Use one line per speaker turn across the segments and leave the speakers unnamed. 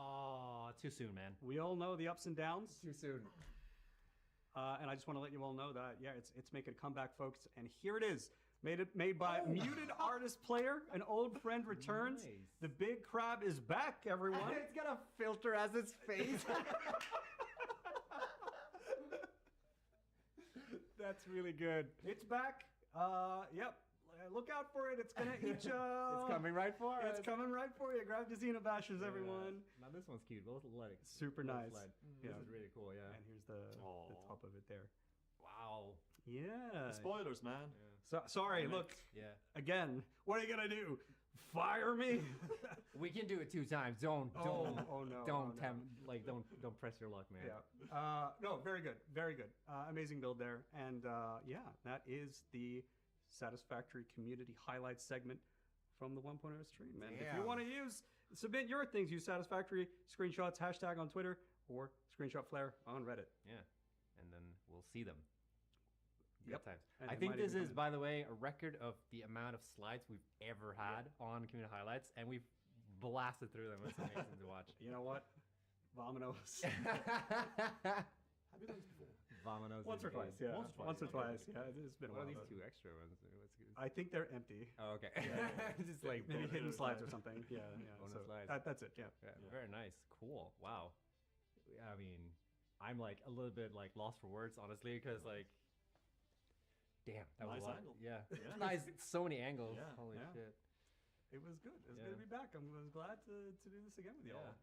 Oh, too soon, man.
We all know the ups and downs.
Too soon.
And I just want to let you all know that, yeah, it's making a comeback, folks. And here it is. Made by Muted Artist Player. An old friend returns.
Nice.
The big crab is back, everyone.
It's got a filter as its face.
That's really good. It's back. Yep. Look out for it. It's gonna eat you. It's
coming right for us.
It's coming right for you. Grab the Xenobashes, everyone.
Now this one's cute. We'll let it.
Super nice.
This is really cool. Yeah.
And here's the top of it there.
Wow.
Yeah.
Spoilers, man.
Yeah.
So, sorry. Look.
Yeah.
Again. What are you gonna do? Fire me?
We can do it 2 times. Don't.
No.
Don't tempt. Like don't press your luck, man.
Yeah. No. Very good. Very good. Amazing build there. And yeah, that is the Satisfactory community highlights segment from the 1.0 stream, man. If you want to submit your things, use Satisfactory screenshots, hashtag on Twitter, or screenshot flare on Reddit.
Yeah, and then we'll see them.
Yep.
Times.
And
I think this is, by the way, a record of the amount of slides we've ever had on community highlights, and we've blasted through them. It's amazing to watch.
You know what? Vamonos.
Have you done this before?
Vamonos.
Once or twice, yeah.
Once or twice.
Yeah. It's been a while.
What are these 2 extra ones?
I think they're empty.
Oh, okay. Just like
Maybe hidden slides or something. Yeah.
Bonus
So
slides.
that's it. Yeah.
Very nice. Cool. Wow. I mean, I'm like a little bit like lost for words, honestly, because like, damn, that was
Nice
a lot.
angle.
Yeah. Nice. So many angles.
Yeah.
Holy
Yeah.
shit.
It was good. It was good to be back. I was glad to do this again with y'all.
Yeah.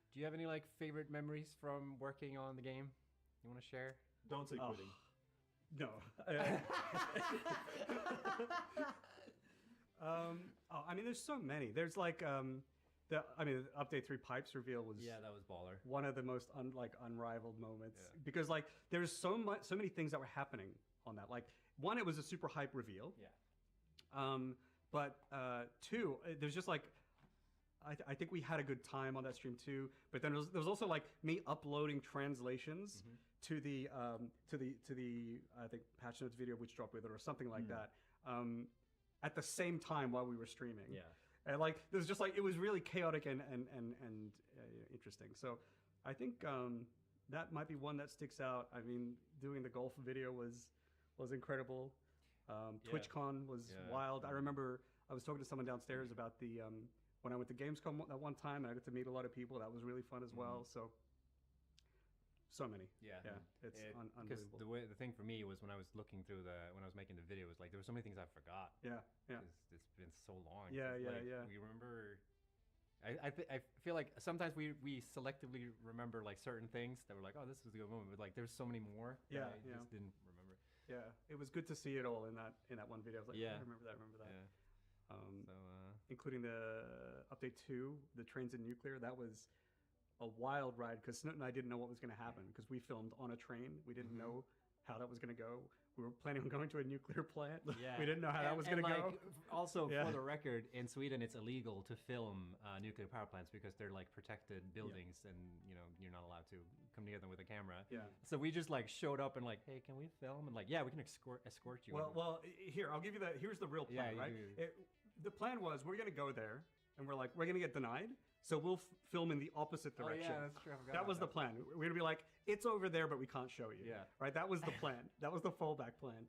Do you have any like favorite memories from working on the game you want to share?
Don't say quitting.
No. I mean, there's so many. There's like the update 3 pipes reveal was
that was baller.
one of the most unrivaled moments because like there's so many things that were happening on that. Like one, it was a super hype reveal.
Yeah.
But 2, there's just like I think we had a good time on that stream too. But then there was also like me uploading translations to the I think patch notes video which dropped with it or something like that at the same time while we were streaming.
Yeah.
And like there's just like it was really chaotic and interesting. So I think that might be one that sticks out. I mean, doing the golf video was incredible. TwitchCon was wild. I remember I was talking to someone downstairs about the when I went to Gamescom that one time, and I got to meet a lot of people. That was really fun as well. So many.
Yeah.
It's
Because
unbelievable.
the thing for me was when I was looking through when I was making the video, was like there were so many things I forgot.
Yeah.
It's been so long.
Yeah,
since,
yeah.
We remember. I feel like sometimes we selectively remember like certain things that were like, oh, this was a good moment, but like there's so many more.
Yeah,
that I just didn't remember.
Yeah, it was good to see it all in that one video. I was like, I remember that.
Yeah.
Including the update 2, the trains in nuclear. That was a wild ride because Snut and I didn't know what was going to happen because we filmed on a train. We didn't know how that was going to go. We were planning on going to a nuclear plant.
Yeah.
We didn't know how that was going to go.
Also, for the record, in Sweden, it's illegal to film nuclear power plants because they're like protected buildings, and you're not allowed to come near them with a camera.
Yeah.
So we just like showed up and like, hey, can we film? And like, yeah, we can escort you.
Well, here I'll give you that. Here's the real plan, right? The plan was we're going to go there. And we're going to get denied, so we'll film in the opposite direction.
Oh, yeah, that's true. I forgot
that was
about
the plan. We're going to be like, it's over there, but we can't show you.
Yeah.
Right? That was the plan. That was the fallback plan.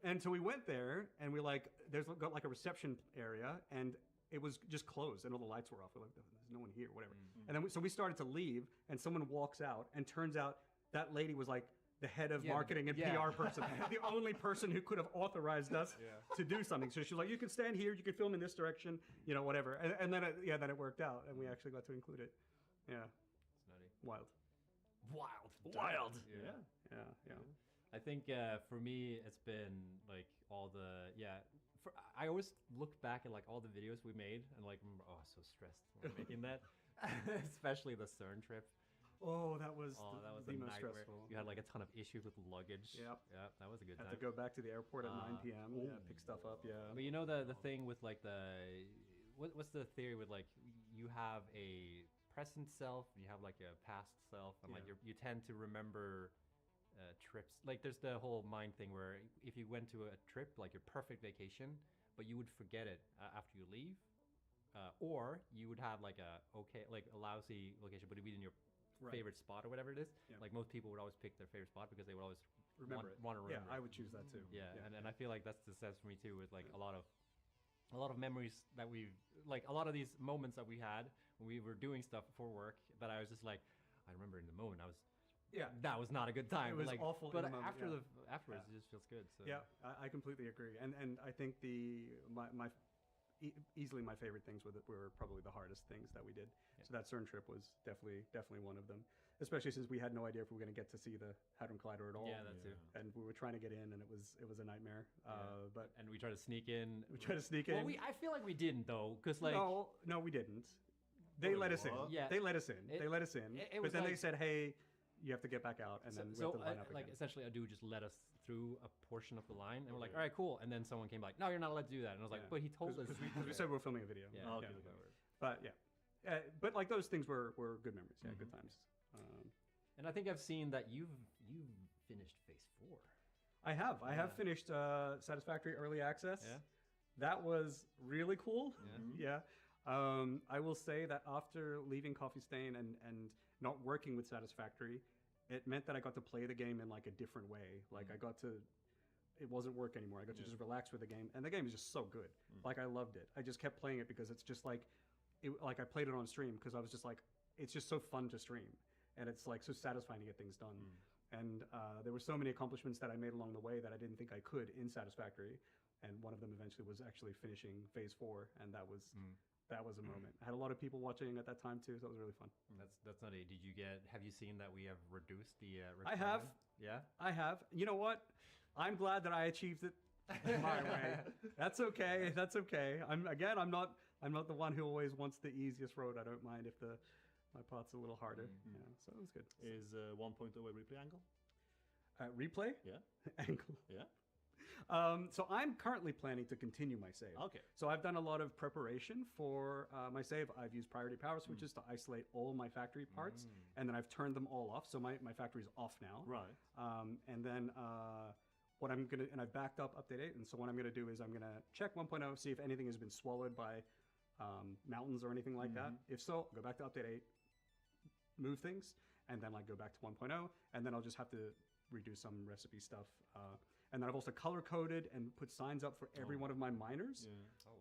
And so we went there, and we there's got like a reception area, and it was just closed, and all the lights were off. We're like, there's no one here, whatever. And then so we started to leave, and someone walks out, and turns out that lady was like the head of marketing and PR person, the only person who could have authorized us to do something. So she was like, you can stand here, you can film in this direction, whatever. And then it worked out, and we actually got to include it. Yeah.
It's nutty.
Wild.
Yeah.
Yeah.
I think for me, it's been like all the I always look back at like all the videos we made and like remember, I was so stressed when making that, especially the CERN trip.
Oh, that was
the
most
nightmare.
stressful.
You had like a ton of issues with luggage.
Yep.
Yeah, that was a good time.
Had to go back to the airport at 9 p.m. Yeah, pick stuff up. Yeah.
But the thing with like what's the theory with like you have a present self, and you have like a past self, and like you tend to remember trips. Like there's the whole mind thing where if you went to a trip, like your perfect vacation, but you would forget it after you leave. or you would have like a lousy location, but it'd be in your favorite spot or whatever it is.
Yeah.
Like most people would always pick their favorite spot because they would always
Remember it.
want to remember.
Yeah, I would choose that too.
Yeah, and I feel like that's the sense for me too, with like a lot of memories that we've like a lot of these moments that we had when we were doing stuff for work that I was just like, I remember in the moment that was not a good time.
It was
like,
awful.
But
in the moment,
afterwards, it just feels good. So
Yeah, I completely agree. And I think easily my favorite things were probably the hardest things that we did.
Yeah.
So that CERN trip was definitely one of them. Especially since we had no idea if we were going to get to see the Hadron Collider at all.
Yeah, that too.
And we were trying to get in, and it was a nightmare. But
and we tried to sneak in.
in.
Well, I feel like we didn't though, because like
no, we didn't. They let us in.
Yeah.
They let us in. They let us in.
It
but
was
then they
like-
said, "Hey, you have to get back out," and then we have to line up
like
again.
essentially, a dude just let us through a portion of the line, and we're like, all right, cool. And then someone came like, no, you're not allowed to do that. And I was like,
Yeah.
but he told us.
Because we said we were filming a video.
Yeah.
Oh,
yeah,
okay,
whatever.
But yeah, but like those things were good memories. Yeah, good times.
And I think I've seen that you've finished phase 4.
I have
Yeah.
finished Satisfactory early access.
Yeah.
That was really cool.
Yeah.
Yeah. I will say that after leaving Coffee Stain and not working with Satisfactory, it meant that I got to play the game in like a different way. Like it wasn't work anymore. I got to just relax with the game, and the game is just so good. Like I loved it. I just kept playing it because it's just like, like I played it on stream because I was just like, it's just so fun to stream, and it's like so satisfying to get things done. And there were so many accomplishments that I made along the way that I didn't think I could in Satisfactory, and one of them eventually was actually finishing phase 4, and that was a moment. I had a lot of people watching at that time too, so it was really fun.
That's not it. Have you seen that we have reduced the
I have.
Yeah.
I have. You know what? I'm glad that I achieved it my way. That's okay. That's okay. I'm not the one who always wants the easiest road. I don't mind if my path's a little harder. Yeah, so it was good.
Is 1.0 a replay angle?
Replay?
Yeah.
Angle.
Yeah.
So I'm currently planning to continue my save.
Okay.
So I've done a lot of preparation for my save. I've used priority power switches to isolate all my factory parts, and then I've turned them all off. So my factory's off now.
Right.
And then what I'm gonna, and I've backed up update 8, and so what I'm gonna do is I'm gonna check 1.0, see if anything has been swallowed by mountains or anything like that. If so, go back to update 8, move things, and then like go back to 1.0, and then I'll just have to redo some recipe stuff. And then I've also color coded and put signs up for every one of my miners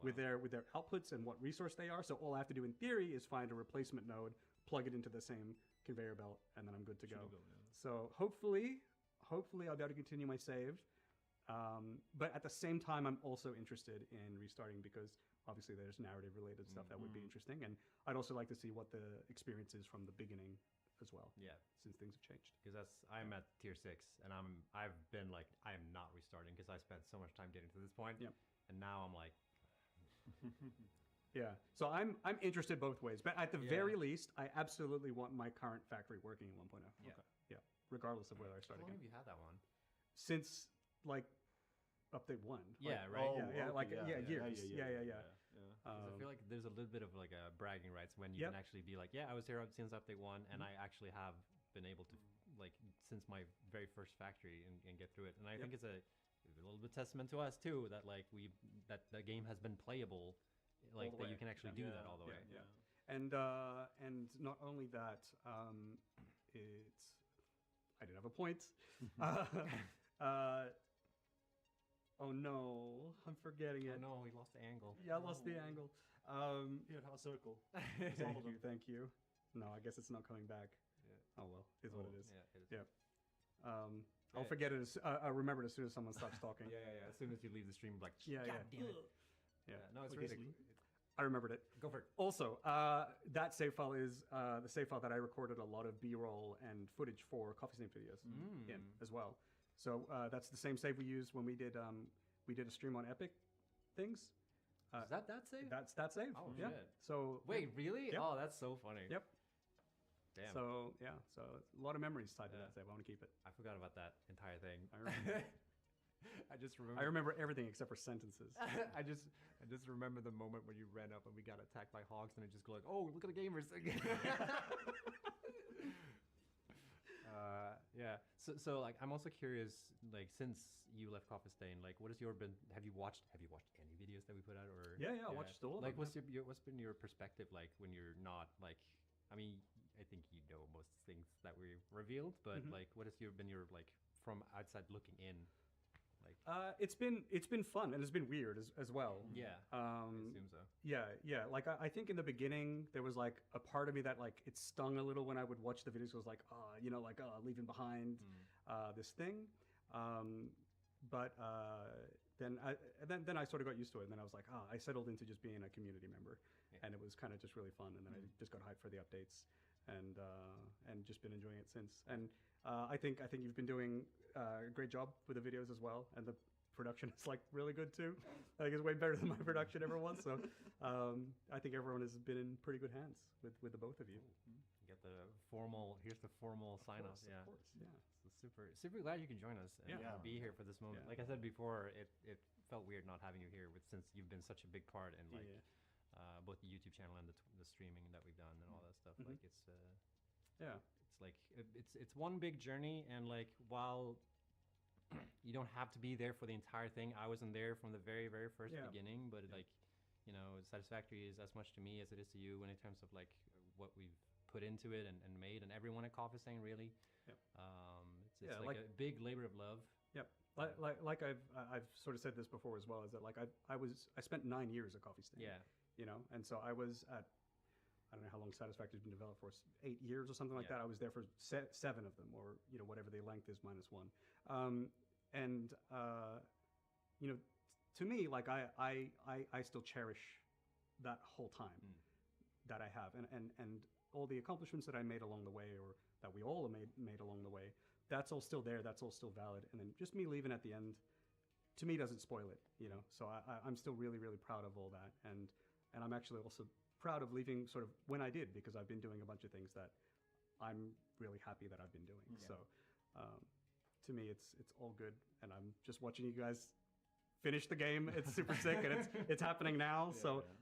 with their outputs and what resource they are. So all I have to do in theory is find a replacement node, plug it into the same conveyor belt, and then I'm good to go. So hopefully I'll be able to continue my save. But at the same time, I'm also interested in restarting because obviously there's narrative related stuff that would be interesting. And I'd also like to see what the experience is from the beginning as well.
Yeah.
Since things have changed.
Because I'm at tier 6, and I've been like, I am not restarting because I spent so much time getting to this point.
Yep.
And now I'm like,
yeah. So I'm interested both ways, but at the very least, I absolutely want my current factory working in 1.0.
Yeah.
Okay. Yeah. Regardless of whether I start
how long
again.
have you had that one?
Since like update 1.
Yeah,
Like,
right.
Oh, yeah, like years. Yeah.
'Cause I feel like there's a little bit of like a bragging rights when you can actually be like, yeah, I was here since update 1, and I actually have been able to like since my very first factory and get through it. And I think it's a little bit testament to us too that like that the game has been playable, like that you can actually do that all the way.
Yeah. And not only that, it's I didn't have a point. Oh no, I'm forgetting it.
Oh no, we lost the angle.
Yeah, I lost the angle.
Here, have a circle.
Thank you. No, I guess it's not coming back. Oh well, is what it is.
Yeah, it is.
Yeah. I'll forget it. I'll remember it as soon as someone stops talking.
Yeah. As soon as you leave the stream, like,
Yeah,
God
yeah.
damn it.
Yeah.
No, it's
Okay.
really
I remembered it.
Go for it.
Also, that save file is the save file that I recorded a lot of B-roll and footage for Coffee Stain videos in as well. So that's the same save we used when we did a stream on Epic things.
Is that save?
That's that save.
Oh,
yeah.
shit.
So
Wait, really?
Yep.
Oh, that's so funny.
Yep.
Damn.
So yeah. So a lot of memories tied to that save. I want to keep it.
I forgot about that entire thing.
I remember.
I remember
everything except for sentences.
I just remember the moment when you ran up and we got attacked by hogs, and it just go like, oh, look at the gamers. Yeah. So like I'm also curious, like since you left Coffee Stain, like what has your been? Have you watched any videos that we put out or?
Yeah, I watched all of
like
them.
what's been your perspective like when you're not like? I mean, I think you know most things that we revealed, but like what has been your like from outside looking in? Like
it's been fun and it's been weird as well.
yeah, I assume so.
Yeah. Like I think in the beginning there was like a part of me that like it stung a little when I would watch the videos. It was like, leaving behind this thing. But then I sort of got used to it, and then I was like, I settled into just being a community member, and it was kind of just really fun. And then I just got hyped for the updates, and just been enjoying it since. And I think you've been doing a great job with the videos as well, and the production is like really good too. I think it's way better than my production ever was. So I think everyone has been in pretty good hands with the both of you.
You get the formal. Here's the formal sign off. Yeah.
Of course, yeah.
So super glad you can join us and be here for this moment.
Yeah.
Like I said before, it felt weird not having you here since you've been such a big part in like both the YouTube channel and the streaming that we've done and all that stuff. Like it's it's like it's one big journey, and like while you don't have to be there for the entire thing, I wasn't there from the very first beginning, but like Satisfactory is as much to me as it is to you in terms of like what we've put into it and made, and everyone at Coffee Stain really.
Yep.
It's like a big labor of love.
Yep. Like I've sort of said this before as well, is that like I spent 9 years at Coffee Stain.
Yeah.
And so I was at, I don't know how long Satisfactory's been developed for, 8 years or something like that. I was there for 7 of them, or whatever the length is minus 1. To me, like I still cherish that whole time that I have, and all the accomplishments that I made along the way, or that we all made along the way, that's all still there. That's all still valid. And then just me leaving at the end, to me, doesn't spoil it. So I'm still really proud of all that, and I'm actually also proud of leaving sort of when I did, because I've been doing a bunch of things that I'm really happy that I've been doing. So to me, it's all good, and I'm just watching you guys finish the game. It's super sick, and it's happening now.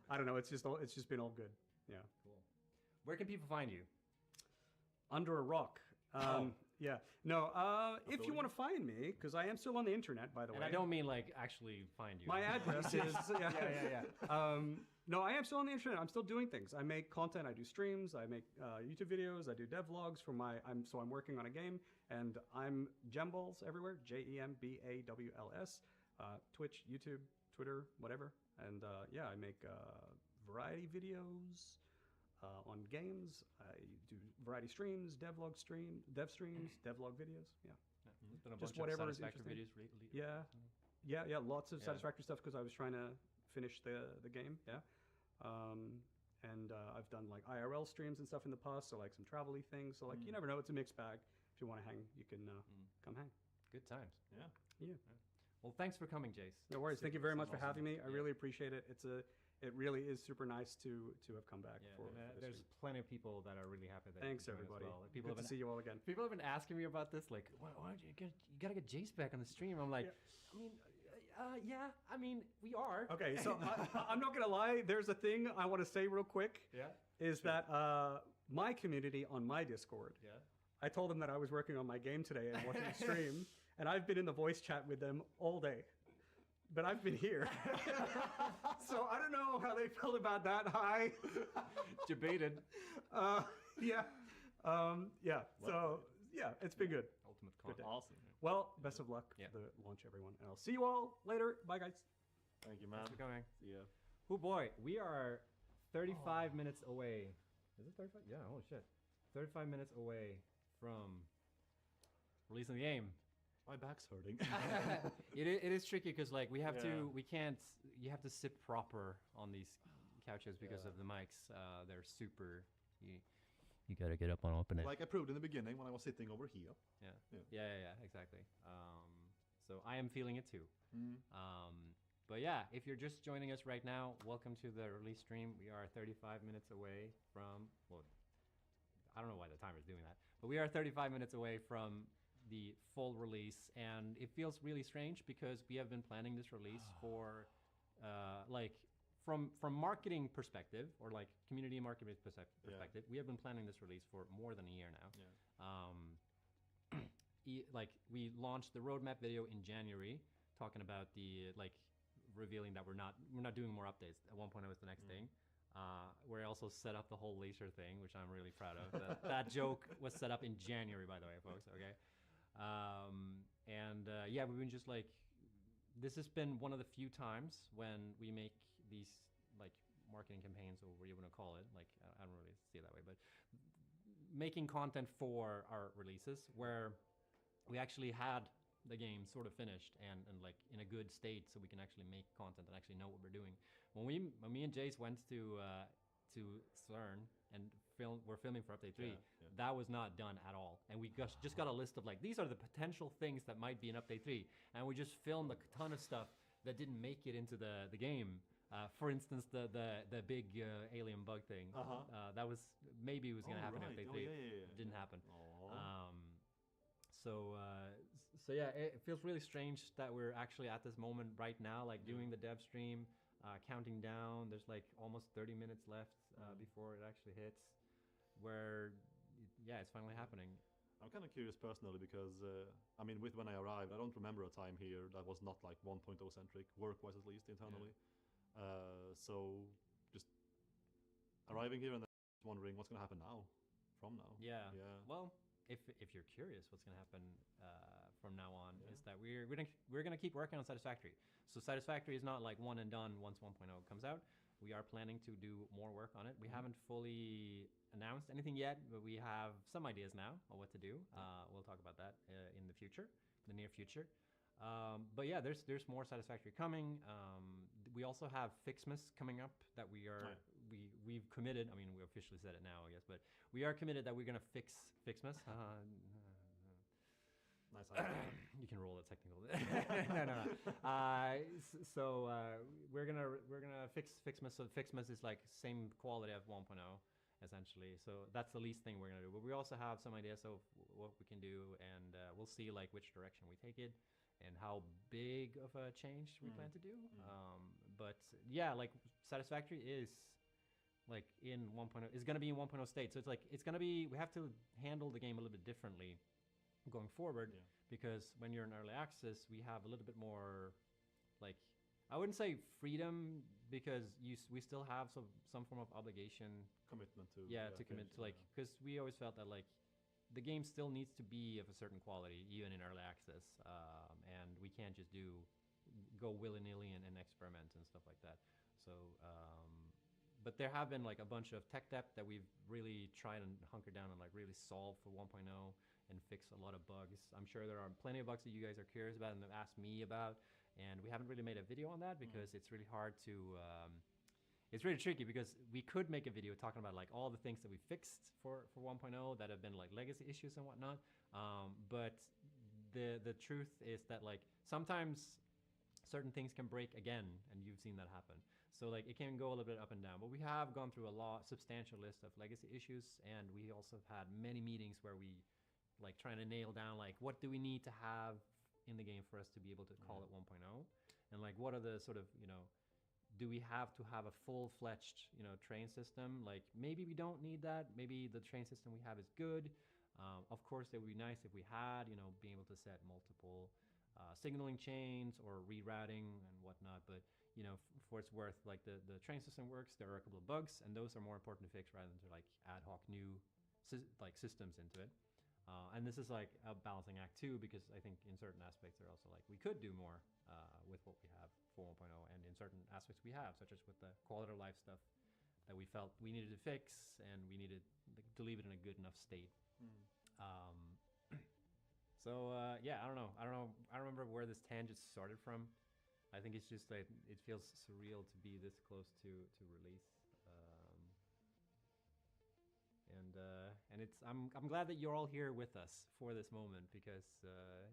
I don't know. It's just been all good. Yeah.
Cool. Where can people find you?
Under a rock. Yeah. No, if you want to find me, because I am still on the internet, by the way.
And I don't mean like actually find you.
My address is... No, I am still on the internet. I'm still doing things. I make content. I do streams. I make YouTube videos. I do devlogs for my... I'm working on a game, and I'm Gemballs everywhere. JEMBAWLS. Twitch, YouTube, Twitter, whatever. And I make variety videos on games. I do variety streams, dev streams, devlog videos. Yeah.
Just whatever is interesting. Videos
Yeah. Lots of Satisfactory stuff, because I was trying to finish the game. Yeah. I've done like IRL streams and stuff in the past, so like some travel-y things. So like you never know. It's a mixed bag. If you want to hang, you can come hang.
Good times.
Yeah.
Well, thanks for coming, Jace.
No worries. Thank you very much for having me. I really appreciate it. It really is super nice to have come back. For
there's
stream.
plenty of people that are really happy that
Thanks,
you
everybody.
well. Like, people
Good to see you all again.
People have been asking me about this, like, why don't you gotta get Jace back on the stream? I'm like, I mean, we are.
Okay, so I'm not gonna lie. There's a thing I want to say real quick.
Yeah.
Is that my community on my Discord?
Yeah.
I told them that I was working on my game today and watching the stream, and I've been in the voice chat with them all day. But I've been here. So I don't know how they felt about that. Hi.
Debated.
Yeah. So, it's been good.
Ultimate
Good
content.
day.
Awesome.
Well, best of luck for the launch, everyone. And I'll see you all later. Bye, guys.
Thank you, man.
Thanks for coming.
See ya.
Oh, boy. We are 35 minutes away. Is it 35? Yeah, holy shit. 35 minutes away from releasing the game.
My back's hurting.
It is tricky because like you have to sit proper on these couches because of the mics. They're super. You gotta get up and open it.
Like I proved in the beginning when I was sitting over here.
Yeah, exactly. So I am feeling it too. But yeah, if you're just joining us right now, welcome to the release stream. We are 35 minutes away from. Well, I don't know why the timer's doing that, but we are 35 minutes away from the full release, and it feels really strange because we have been planning this release for like from marketing perspective, or like community and marketing perspective, we have been planning this release for more than a year now. like we launched the roadmap video in January, talking about the like revealing that we're not doing more updates. At 1.0 is the next thing. We also set up the whole laser thing, which I'm really proud of. That joke was set up in January, by the way, folks. Okay, yeah, we've been just like, this has been one of the few times when we make these like marketing campaigns, or what you want to call it. Like I don't really see it that way, but making content for our releases where we actually had the game sort of finished and like in a good state, so we can actually make content and actually know what we're doing. When me and Jace went to CERN and we're filming for Update 3, that was not done at all. And we just got a list of like, these are the potential things that might be in Update 3. And we just filmed a ton of stuff that didn't make it into the game. For instance, the big alien bug thing. That was, maybe it was going to happen in Update 3. It didn't happen. So yeah, it feels really strange that we're actually at this moment right now, like doing the dev stream, counting down. There's like almost 30 minutes left before it actually hits, where, yeah, it's finally happening.
I'm kind of curious personally because, I mean, with when I arrived, I don't remember a time here that was not like 1.0 centric, work-wise at least, internally. So just arriving here and then wondering what's going to happen now, from now.
Yeah. Well, if you're curious what's going to happen from now on, is that we're gonna keep working on Satisfactory. So Satisfactory is not like one and done once 1.0 comes out. We are planning to do more work on it. We haven't fully announced anything yet, but we have some ideas now of what to do. We'll talk about that in the future, the near future. But yeah, there's more Satisfactory coming. We also have Fixmas coming up that we've committed. I mean, we officially said it now, I guess, but we are committed that we're gonna fix Fixmas.
Nice idea.
You can roll it technical. No. So we're gonna fix Fixmas. So Fixmas is like same quality of 1.0 essentially. So that's the least thing we're gonna do. But we also have some ideas of what we can do, and we'll see like which direction we take it and how big of a change we plan to do. But yeah, like Satisfactory is like in 1.0, is going to be in 1.0 state. So it's like, it's going to be, we have to handle the game a little bit differently going forward, because when you're in early access, we have a little bit more, like, I wouldn't say freedom, because we still have some form of obligation.
Commitment to.
To commit to, like, because we always felt that, like, the game still needs to be of a certain quality, even in early access. And we can't just go willy-nilly and experiment and stuff like that. So, but there have been like a bunch of tech debt that we've really tried and hunker down and like really solve for 1.0 and fix a lot of bugs. I'm sure there are plenty of bugs that you guys are curious about and have asked me about, and we haven't really made a video on that because it's really hard to, it's really tricky, because we could make a video talking about like all the things that we fixed for 1.0 that have been like legacy issues and whatnot. But the truth is that like sometimes certain things can break again, and you've seen that happen. So like it can go a little bit up and down, but we have gone through a substantial list of legacy issues, and we also have had many meetings where we like trying to nail down like what do we need to have in the game for us to be able to call it 1.0, and like what are the sort of, you know, do we have to have a full-fledged, you know, train system? Like maybe we don't need that. Maybe the train system we have is good. Of course, it would be nice if we had, you know, being able to set multiple signaling chains or rerouting and whatnot. But, you know, for its worth, like the train system works. There are a couple of bugs, and those are more important to fix rather than to like ad hoc new systems into it. And this is like a balancing act too, because I think in certain aspects they're also like we could do more with what we have for 1.0, and in certain aspects we have, such as with the quality of life stuff that we felt we needed to fix, and we needed to leave it in a good enough state. So yeah, I don't know. I don't remember where this tangent started from. I think it's just like it feels surreal to be this close to release. And it's I'm glad that you're all here with us for this moment, because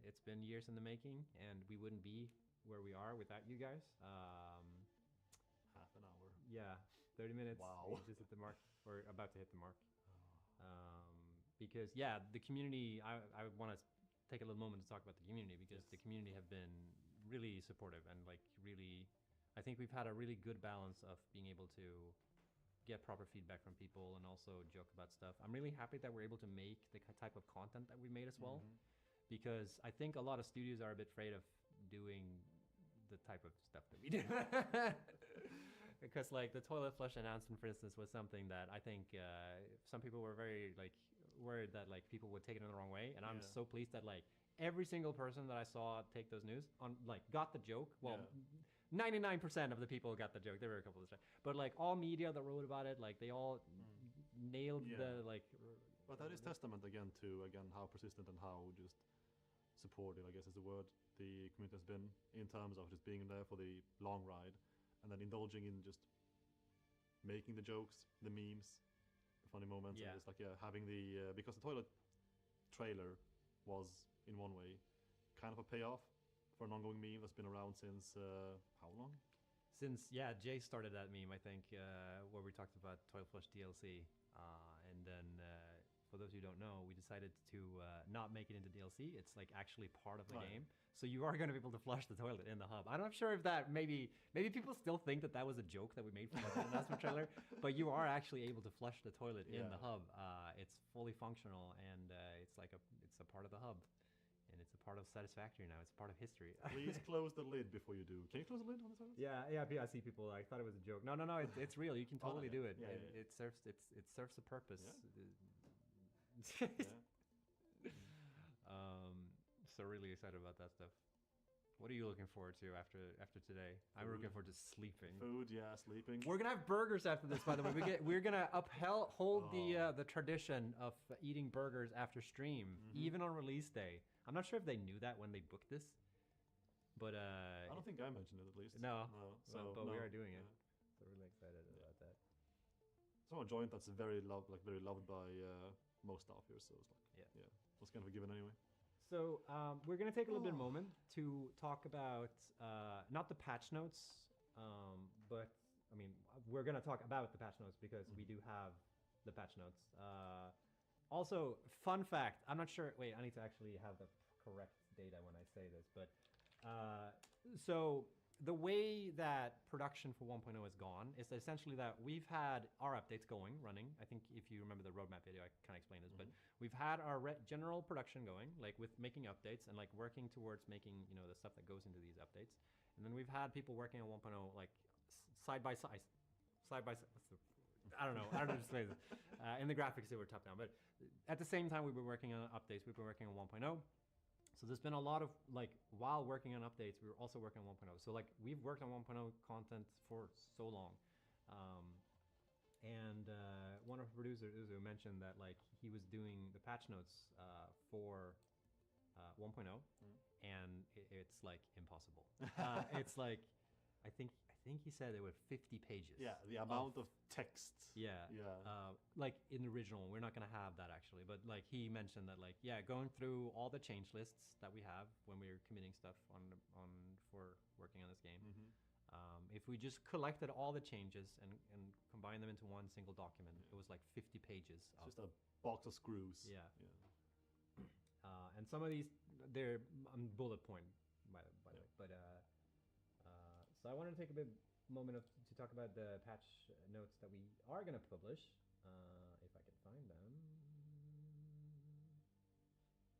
it's been years in the making, and we wouldn't be where we are without you guys.
Half an hour.
Yeah, 30 minutes.
Wow.
Just at the mark, or about to hit the mark. Because yeah, the community. I want to take a little moment to talk about the community, because the community have been really supportive, and like really, I think we've had a really good balance of being able to get proper feedback from people and also joke about stuff. I'm really happy that we're able to make the type of content that we made as well, because I think a lot of studios are a bit afraid of doing the type of stuff that we do. Because like the toilet flush announcement, for instance, was something that I think some people were very like worried that like people would take it in the wrong way, and I'm so pleased that like every single person that I saw take those news on like got the joke. Well, 99% of the people got the joke. There were a couple of times, but like all media that wrote about it, like they all nailed the like.
But that is testament again to how persistent and how just supportive, I guess is the word, the community has been in terms of just being there for the long ride. And then indulging in just making the jokes, the memes, the funny moments, and just like having the because the toilet trailer was in one way kind of a payoff for an ongoing meme that's been around since how long?
Since Jay started that meme, I think, where we talked about toilet flush DLC, and then for those who don't know, we decided to not make it into DLC. It's like actually part of the game. So you are going to be able to flush the toilet in the hub. I'm not sure if that maybe people still think that was a joke that we made from the announcement trailer, but you are actually able to flush the toilet in the hub. It's fully functional, and it's a part of the hub, and it's a part of Satisfactory now. It's a part of history.
Please close the lid before you do. Can you close the lid on the toilet?
Yeah. I see people. I thought it was a joke. No. It's real. You can totally do it. It serves a purpose. So really excited about that stuff. What are you looking forward to after today? I'm looking forward to sleeping.
Food, sleeping.
We're gonna have burgers after this, by the way. We're gonna hold the tradition of eating burgers after stream, even on release day. I'm not sure if they knew that when they booked this, but
I don't think I mentioned it at least.
No. But we are doing it. So really excited about that.
So a joint that's very loved by most staff here. So it's like it's kind of a given anyway.
So we're going to take a little bit of a moment to talk about not the patch notes, but I mean, we're going to talk about the patch notes because we do have the patch notes. Also, fun fact, I'm not sure, wait, I need to actually have the correct data when I say this, but so the way that production for 1.0 has gone is essentially that we've had our updates running. I think if you remember the roadmap video, I kind of explained this, but we've had our general production going, like with making updates and like working towards making, the stuff that goes into these updates. And then we've had people working on 1.0 like side by side. I don't know how to explain this. In the graphics, they were top down, but at the same time, we've been working on updates. We've been working on 1.0. So there's been a lot of like while working on updates, we were also working on 1.0. So like we've worked on 1.0 content for so long, and one of our producers Uzu mentioned that like he was doing the patch notes for 1.0, and it's like impossible. It's like I think he said there were 50 pages.
Yeah, the amount of text.
Like in the original, we're not gonna have that actually, but like he mentioned that like going through all the change lists that we have when we're committing stuff on for working on this game. If we just collected all the changes and combined them into one single document, it was like 50 pages.
Just a box of screws.
And some of these they're bullet point by the way, but so I wanted to take a moment to talk about the patch notes that we are going to publish, if I can find them.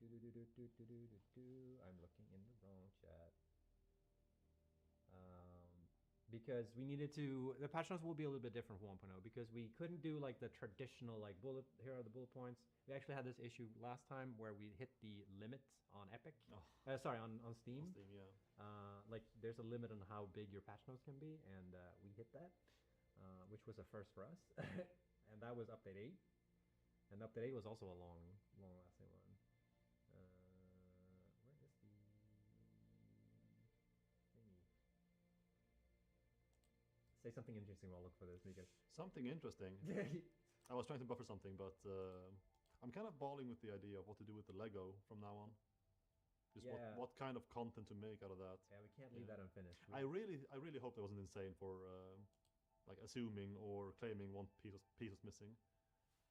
I'm looking in the wrong chat. Because we needed to, the patch notes will be a little bit different for 1.0 because we couldn't do like the traditional like here are the bullet points. We actually had this issue last time where we hit the limit on Epic. On Steam.
On Steam,
like there's a limit on how big your patch notes can be, and we hit that, which was a first for us. And that was update 8. And update 8 was also a long lasting one. Where is the thingy? Say something interesting while I look for this because
something interesting. I was trying to buffer something, but I'm kind of balling with the idea of what to do with the Lego from now on. Just what kind of content to make out of that.
Yeah, we can't leave that unfinished.
I really hope that wasn't insane for like assuming or claiming one piece was missing.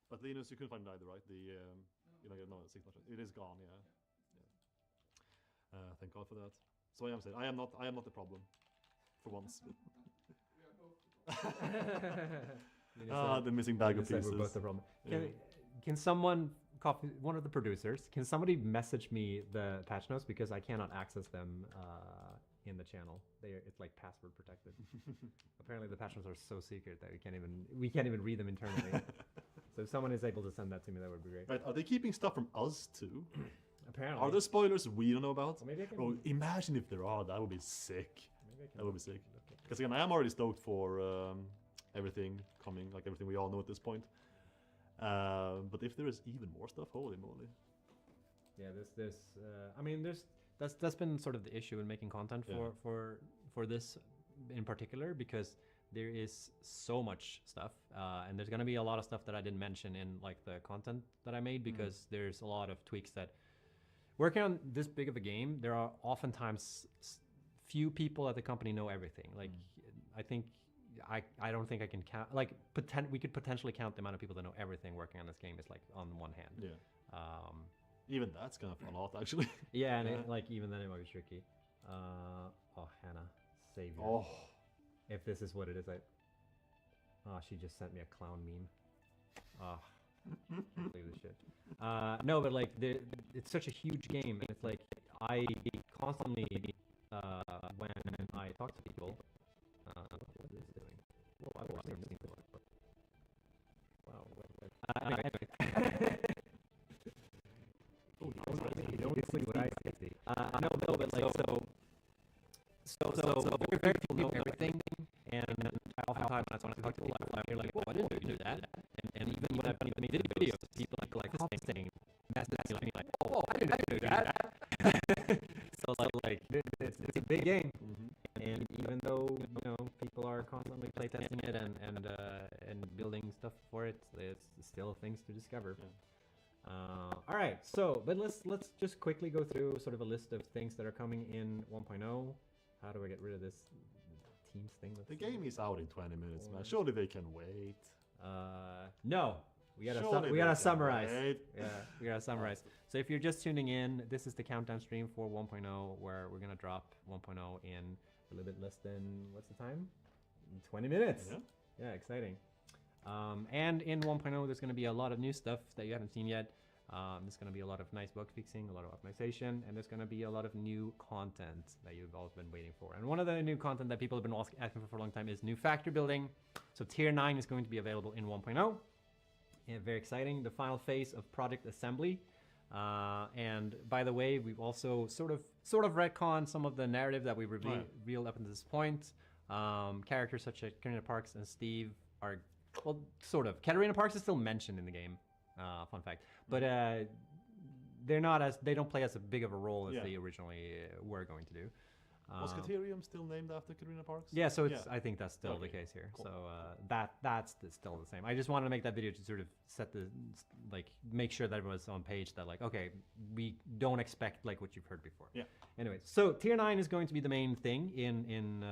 But Linus, you couldn't find it either, right? The no signature. It is gone. Thank God for that. So I am saying I am not the problem for once.
The
missing bag of pieces.
We're both the problem. Can someone one of the producers, can somebody message me the patch notes because I cannot access them in the channel. It's like password protected. Apparently, the patch notes are so secret that we can't even read them internally. So if someone is able to send that to me, that would be great.
Right? Are they keeping stuff from us too?
Apparently.
Are there spoilers we don't know about?
Well, maybe I can.
Bro, imagine if there are. That would be sick.
Maybe I can
That would be sick.
look at
Because again, I am already stoked for everything coming, like everything we all know at this point. But if there is even more stuff, holy moly!
Yeah, I mean, that's been sort of the issue in making content for this in particular, because there is so much stuff, and there's gonna be a lot of stuff that I didn't mention in like the content that I made, because there's a lot of tweaks that working on this big of a game. There are oftentimes few people at the company know everything. Like I think I don't think I can count. Like we could potentially count the amount of people that know everything working on this game is like on one hand.
Yeah. Even that's kind of a lot, actually.
Yeah, and like even then it might be tricky. Oh, Hannah, savior.
Oh.
If this is what it is, she just sent me a clown meme. Can't believe this shit. No, but like it's such a huge game, and it's like I constantly when I talk to people. What is it doing? Wow. Anyway. You don't see what I see. No, but like so very few people know everything, and oftentimes when I talk to people, they're like, "Oh, I didn't know you knew that." And even when I've made videos, people like saying, messaging me like, "Oh, I didn't know that." So like it's a big game, and even though people are constantly playtesting it and building stuff for it, it's still things to discover. Yeah. All right, so but let's just quickly go through sort of a list of things that are coming in 1.0. How do I get rid of this Teams thing?
The game is out in 20 minutes, man. Surely they can wait.
No. We gotta summarize. Yeah, we gotta summarize. So if you're just tuning in, this is the countdown stream for 1.0, where we're gonna drop 1.0 in a little bit less than, what's the time? 20 minutes. Yeah, exciting. And in 1.0, there's gonna be a lot of new stuff that you haven't seen yet. There's going to be a lot of nice bug fixing, a lot of optimization, and there's going to be a lot of new content that you've all been waiting for. And one of the new content that people have been asking for a long time is new factory building. So Tier 9 is going to be available in 1.0. And very exciting. The final phase of project assembly. And by the way, we've also sort of retconned some of the narrative that we revealed up until this point. Characters such as Katarina Parks and Steve are, well, sort of. Katarina Parks is still mentioned in the game. Fun fact, but they don't play as a big of a role as they originally were going to do.
Was Caterium still named after Katarina Parks?
Yeah, so it's, I think that's still the case here. Cool. So that's still the same. I just wanted to make that video to sort of set the, make sure that everyone's on page that okay, we don't expect what you've heard before. Yeah. Anyways, so Tier 9 is going to be the main thing in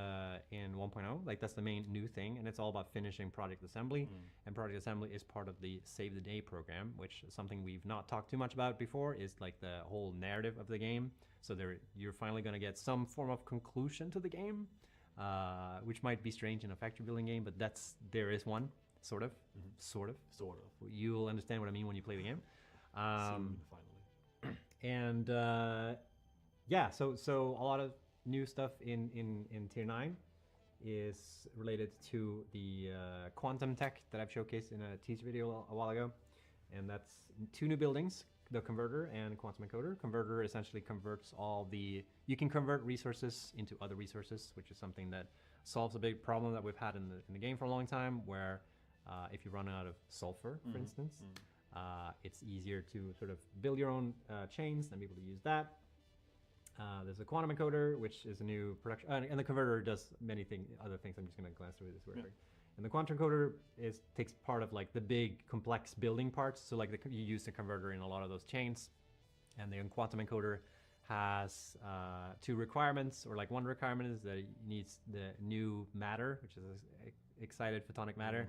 1.0. That's the main new thing, and it's all about finishing project assembly. And project assembly is part of the Save the Day program, which is something we've not talked too much about before, is the whole narrative of the game. So you're finally going to get some form of conclusion to the game, which might be strange in a factory building game, but there is one, sort of. You'll understand what I mean when you play the game.
Soon, finally.
And yeah, so a lot of new stuff in Tier 9 is related to the quantum tech that I've showcased in a teaser video a while ago, and that's 2 new buildings. The converter and quantum encoder. Converter essentially converts you can convert resources into other resources, which is something that solves a big problem that we've had in the game for a long time, where if you run out of sulfur, for instance, it's easier to sort of build your own chains and be able to use that. There's a quantum encoder, which is a new production, and the converter does many other things. I'm just going to glance through this real quick. And the quantum encoder takes part of the big complex building parts. So you use the converter in a lot of those chains. And the quantum encoder has 2 requirements, or one requirement is that it needs the new matter, which is excited photonic matter,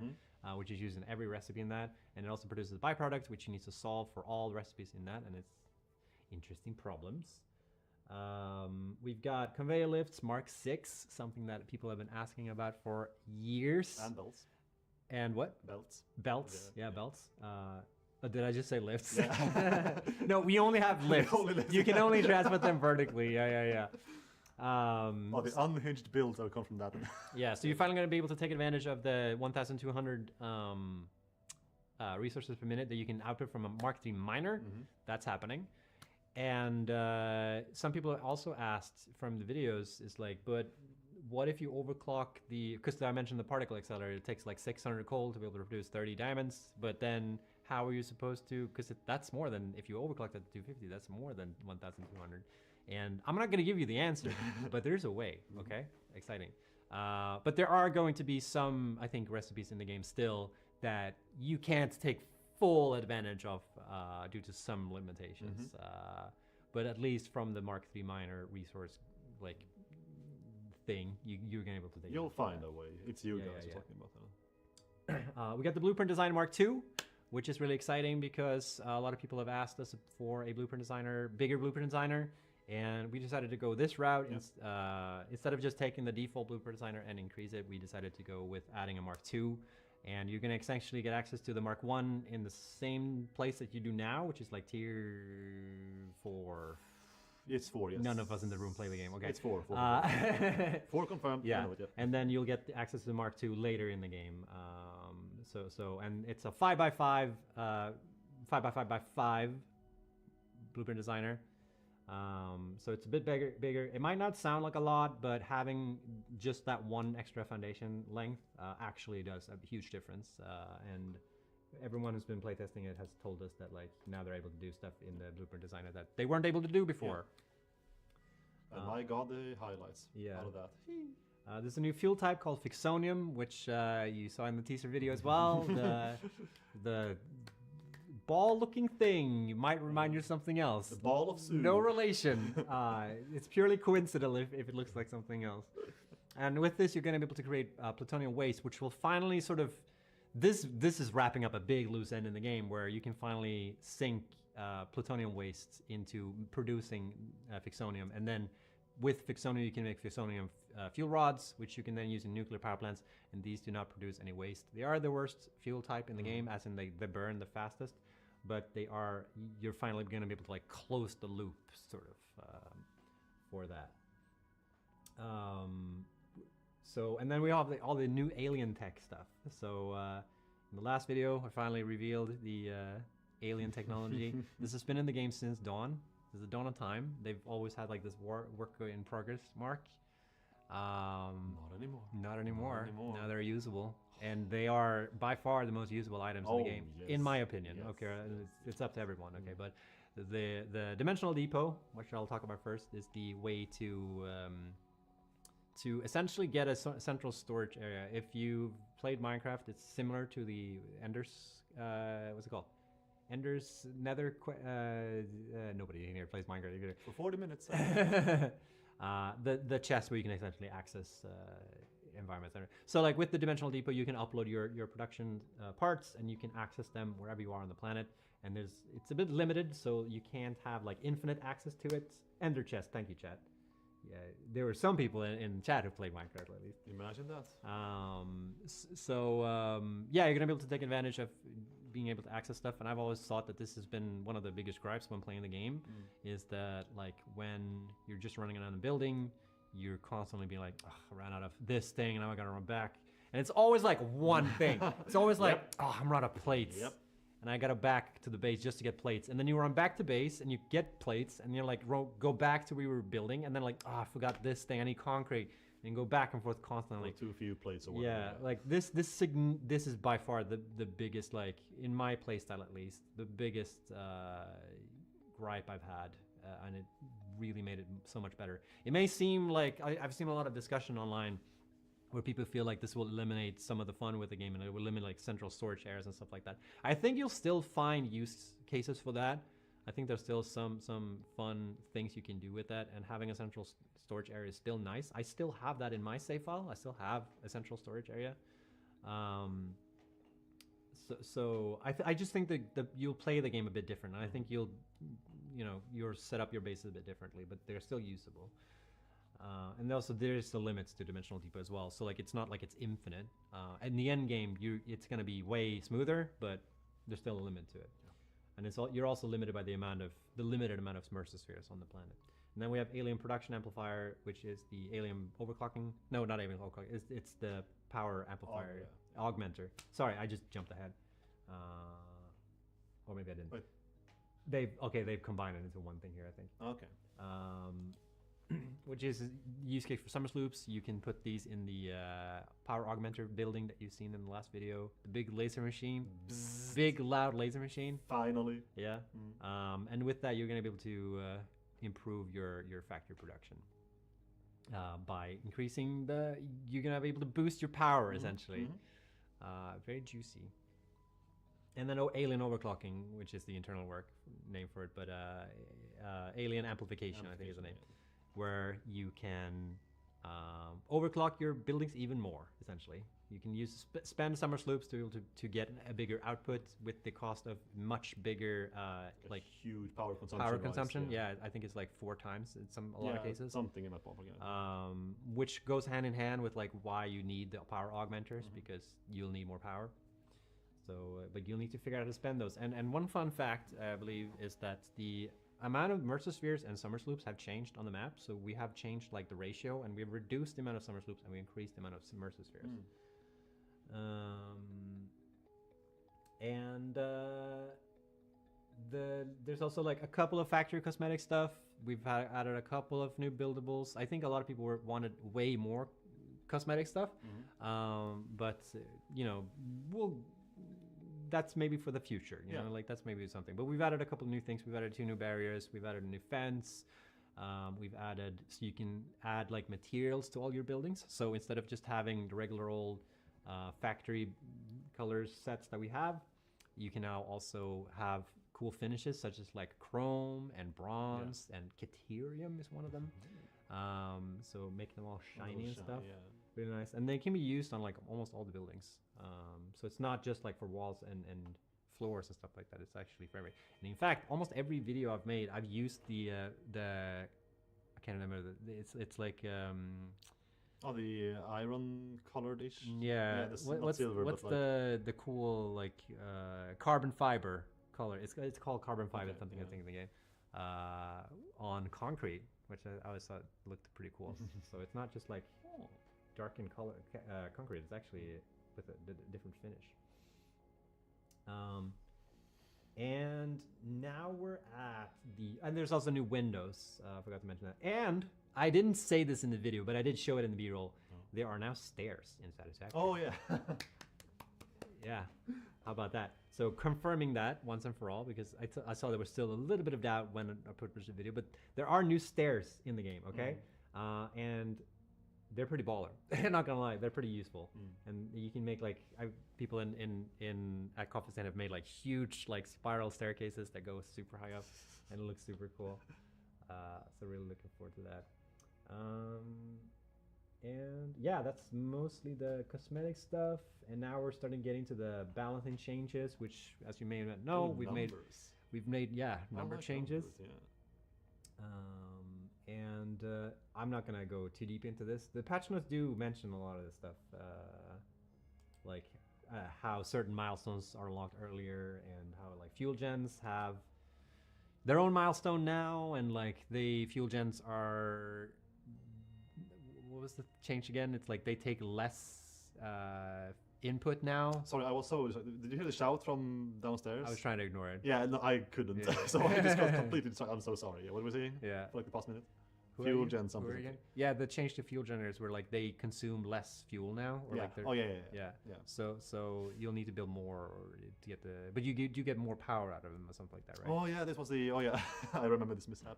which is used in every recipe in that. And it also produces a byproduct, which you need to solve for all recipes in that. And it's interesting problems. We've got conveyor lifts Mark 6, something that people have been asking about for years.
And belts.
And what?
Belts.
Belts. Yeah, belts. Did I just say lifts? No, we only have lifts. You can only transport them vertically. Yeah.
The unhinged builds that will come from that.
Yeah, so you're finally going to be able to take advantage of the 1,200 resources per minute that you can output from a Mark III miner. That's happening. And some people also asked from the videos is like, but what if you overclock because I mentioned the particle accelerator, it takes like 600 coal to be able to produce 30 diamonds, but then how are you supposed to, because that's more than, if you overclock that to 250, that's more than 1,200. And I'm not going to give you the answer, but there's a way, okay? Exciting. But there are going to be some, I think, recipes in the game still that you can't take full advantage of due to some limitations. But at least from the Mark III miner resource like thing, you're going to be able to take
You'll find a way. It's you guys talking about that.
We got the Blueprint Design Mark II, which is really exciting because a lot of people have asked us for a blueprint designer, bigger blueprint designer, and we decided to go this route. Instead of just taking the default blueprint designer and increase it, we decided to go with adding a Mark II. And you're going to essentially get access to the Mark I in the same place that you do now, which is like tier 4.
It's 4, yes.
None of us in the room play the game. Okay.
It's 4. 4 confirmed.
Yeah.
It,
And then you'll get access to the Mark II later in the game. And it's a 5x5, 5x5x5 blueprint designer. So it's a bit bigger. It might not sound like a lot, but having just that one extra foundation length actually does a huge difference. And everyone who's been playtesting it has told us that like now they're able to do stuff in the blueprint designer that they weren't able to do before.
And I got the highlights out of that.
There's a new fuel type called Fixonium, which you saw in the teaser video as well. The ball-looking thing might remind you of something else.
The ball of soup.
No relation. It's purely coincidental if it looks like something else. And with this, you're going to be able to create plutonium waste, which will finally sort of... This is wrapping up a big loose end in the game where you can finally sink plutonium waste into producing Fixonium. And then with Fixonium, you can make Fixonium fuel rods, which you can then use in nuclear power plants. And these do not produce any waste. They are the worst fuel type in the game, as in they burn the fastest. But you're finally going to be able to like close the loop sort of for that. And then we have all the new alien tech stuff. So in the last video, I finally revealed the alien technology. This has been in the game since Dawn. This is the dawn of time. They've always had like this work in progress mark.
Not anymore.
Not anymore. Now they're usable. And they are by far the most usable items in the game, in my opinion. Yes. Okay, it's up to everyone. Okay, but the dimensional depot, which I'll talk about first, is the way to essentially get a central storage area. If you've played Minecraft, it's similar to the Ender's. What's it called? Ender's Nether. Nobody in here plays Minecraft either.
For 40 minutes.
The chest where you can essentially access environment center. So like with the dimensional depot, you can upload your production parts and you can access them wherever you are on the planet. And it's a bit limited, so you can't have like infinite access to it. Ender chest, thank you, chat. Yeah, there were some people in chat who played Minecraft at least.
Imagine that.
Yeah, you're gonna be able to take advantage of being able to access stuff. And I've always thought that this has been one of the biggest gripes when playing the game, is that like when you're just running around the building, you're constantly being like, I ran out of this thing and now I gotta run back. And it's always like one thing. It's always like, I'm out of plates.
Yep.
And I gotta back to the base just to get plates. And then you run back to base and you get plates and you're like, go back to where we were building. And then like, I forgot this thing, I need concrete. And go back and forth constantly.
Or too few plates or whatever.
Yeah, like this is by far the biggest, like in my playstyle at least, the biggest gripe I've had. And it really made it so much better. It may seem like, I've seen a lot of discussion online where people feel like this will eliminate some of the fun with the game and it will limit like central storage areas and stuff like that. I think you'll still find use cases for that. I think there's still some fun things you can do with that, and having a central storage area is still nice. I still have that in my save file. I still have a central storage area. I just think that you'll play the game a bit different, and I think you'll set up your bases a bit differently, but they're still usable. And also there's the limits to dimensional depot as well. So like it's not like it's infinite. In the end game, it's going to be way smoother, but there's still a limit to it. And you're also limited by the limited amount of Smurfspheres on the planet. And then we have Alien Production Amplifier, which is the Alien Overclocking. No, not Alien Overclocking. It's the Power Amplifier Augmenter. Sorry, I just jumped ahead. Or maybe I didn't.
Wait.
They've combined it into one thing here, I think.
Okay.
Which is use case for summer sloops. You can put these in the power augmenter building that you've seen in the last video. The big laser machine, big loud laser machine.
Finally.
Yeah. And with that, you're gonna be able to improve your factory production by increasing you're gonna be able to boost your power essentially. Very juicy. And then Alien Overclocking, which is the internal work name for it, but Alien Amplification, I think is the name, where you can overclock your buildings even more, essentially. You can spend summer sloops to be able to get a bigger output with the cost of much bigger, like
huge power consumption.
Yeah, I think it's like 4 times in a lot of cases.
Something in that ballpark.
Which goes hand in hand with like why you need the power augmenters, because you'll need more power. So, but you'll need to figure out how to spend those. And one fun fact, I believe, is that the amount of Mercer-spheres and summer sloops have changed on the map. So we have changed like the ratio, and we've reduced the amount of summer sloops and we increased the amount of Mercer-spheres. There's also like a couple of factory cosmetic stuff. We've added a couple of new buildables. I think a lot of people wanted way more cosmetic stuff, but you know, that's maybe for the future, you know, like that's maybe something. But we've added a couple of new things. We've added 2 new barriers. We've added a new fence. We've added, so you can add like materials to all your buildings. So instead of just having the regular old factory colors sets that we have, you can now also have cool finishes such as like chrome and bronze and Caterium is one of them. So make them all shiny and stuff. Really nice. And they can be used on like almost all the buildings. So it's not just like for walls and floors and stuff like that. It's actually for every. And in fact, almost every video I've made, I've used the I can't remember it's like
the iron colored-ish.
Yeah. What's
silver,
what's
but
the cool like carbon fiber color? It's called carbon fiber something I think in the game. On concrete, which I always thought looked pretty cool. So it's not just like dark in color concrete. It's actually with a different finish. And now we're at and there's also new windows. I forgot to mention that. And I didn't say this in the video, but I did show it in the B-roll. There are now stairs in Satisfactory.
Oh yeah.
Yeah. How about that? So confirming that once and for all, because I saw there was still a little bit of doubt when I published the video, but there are new stairs in the game, okay? And they're pretty baller. Not gonna lie, they're pretty useful. And you can make like people at Coffee Stand have made like huge like spiral staircases that go super high up, and it looks super cool. So really looking forward to that. And yeah, that's mostly the cosmetic stuff. And now we're starting getting to the balancing changes, which, as you may not know, we've made number changes. And I'm not gonna go too deep into this. The patch notes do mention a lot of this stuff, like how certain milestones are unlocked earlier, and how like fuel gens have their own milestone now, and like the fuel gens are. What was the change again? It's like they take less input now.
Sorry, I was so. Did you hear the shout from downstairs?
I was trying to ignore it.
Yeah, no, I couldn't. So I just got completely distracted. I'm so sorry. Yeah, what were we saying?
Yeah.
For like the past minute.
Who
fuel gen something.
Yeah, the change to fuel generators where like they consume less fuel now, or like they're, yeah. So you'll need to build more to get but you get more power out of them or something like that, right?
Oh yeah, this was the I remember this mishap.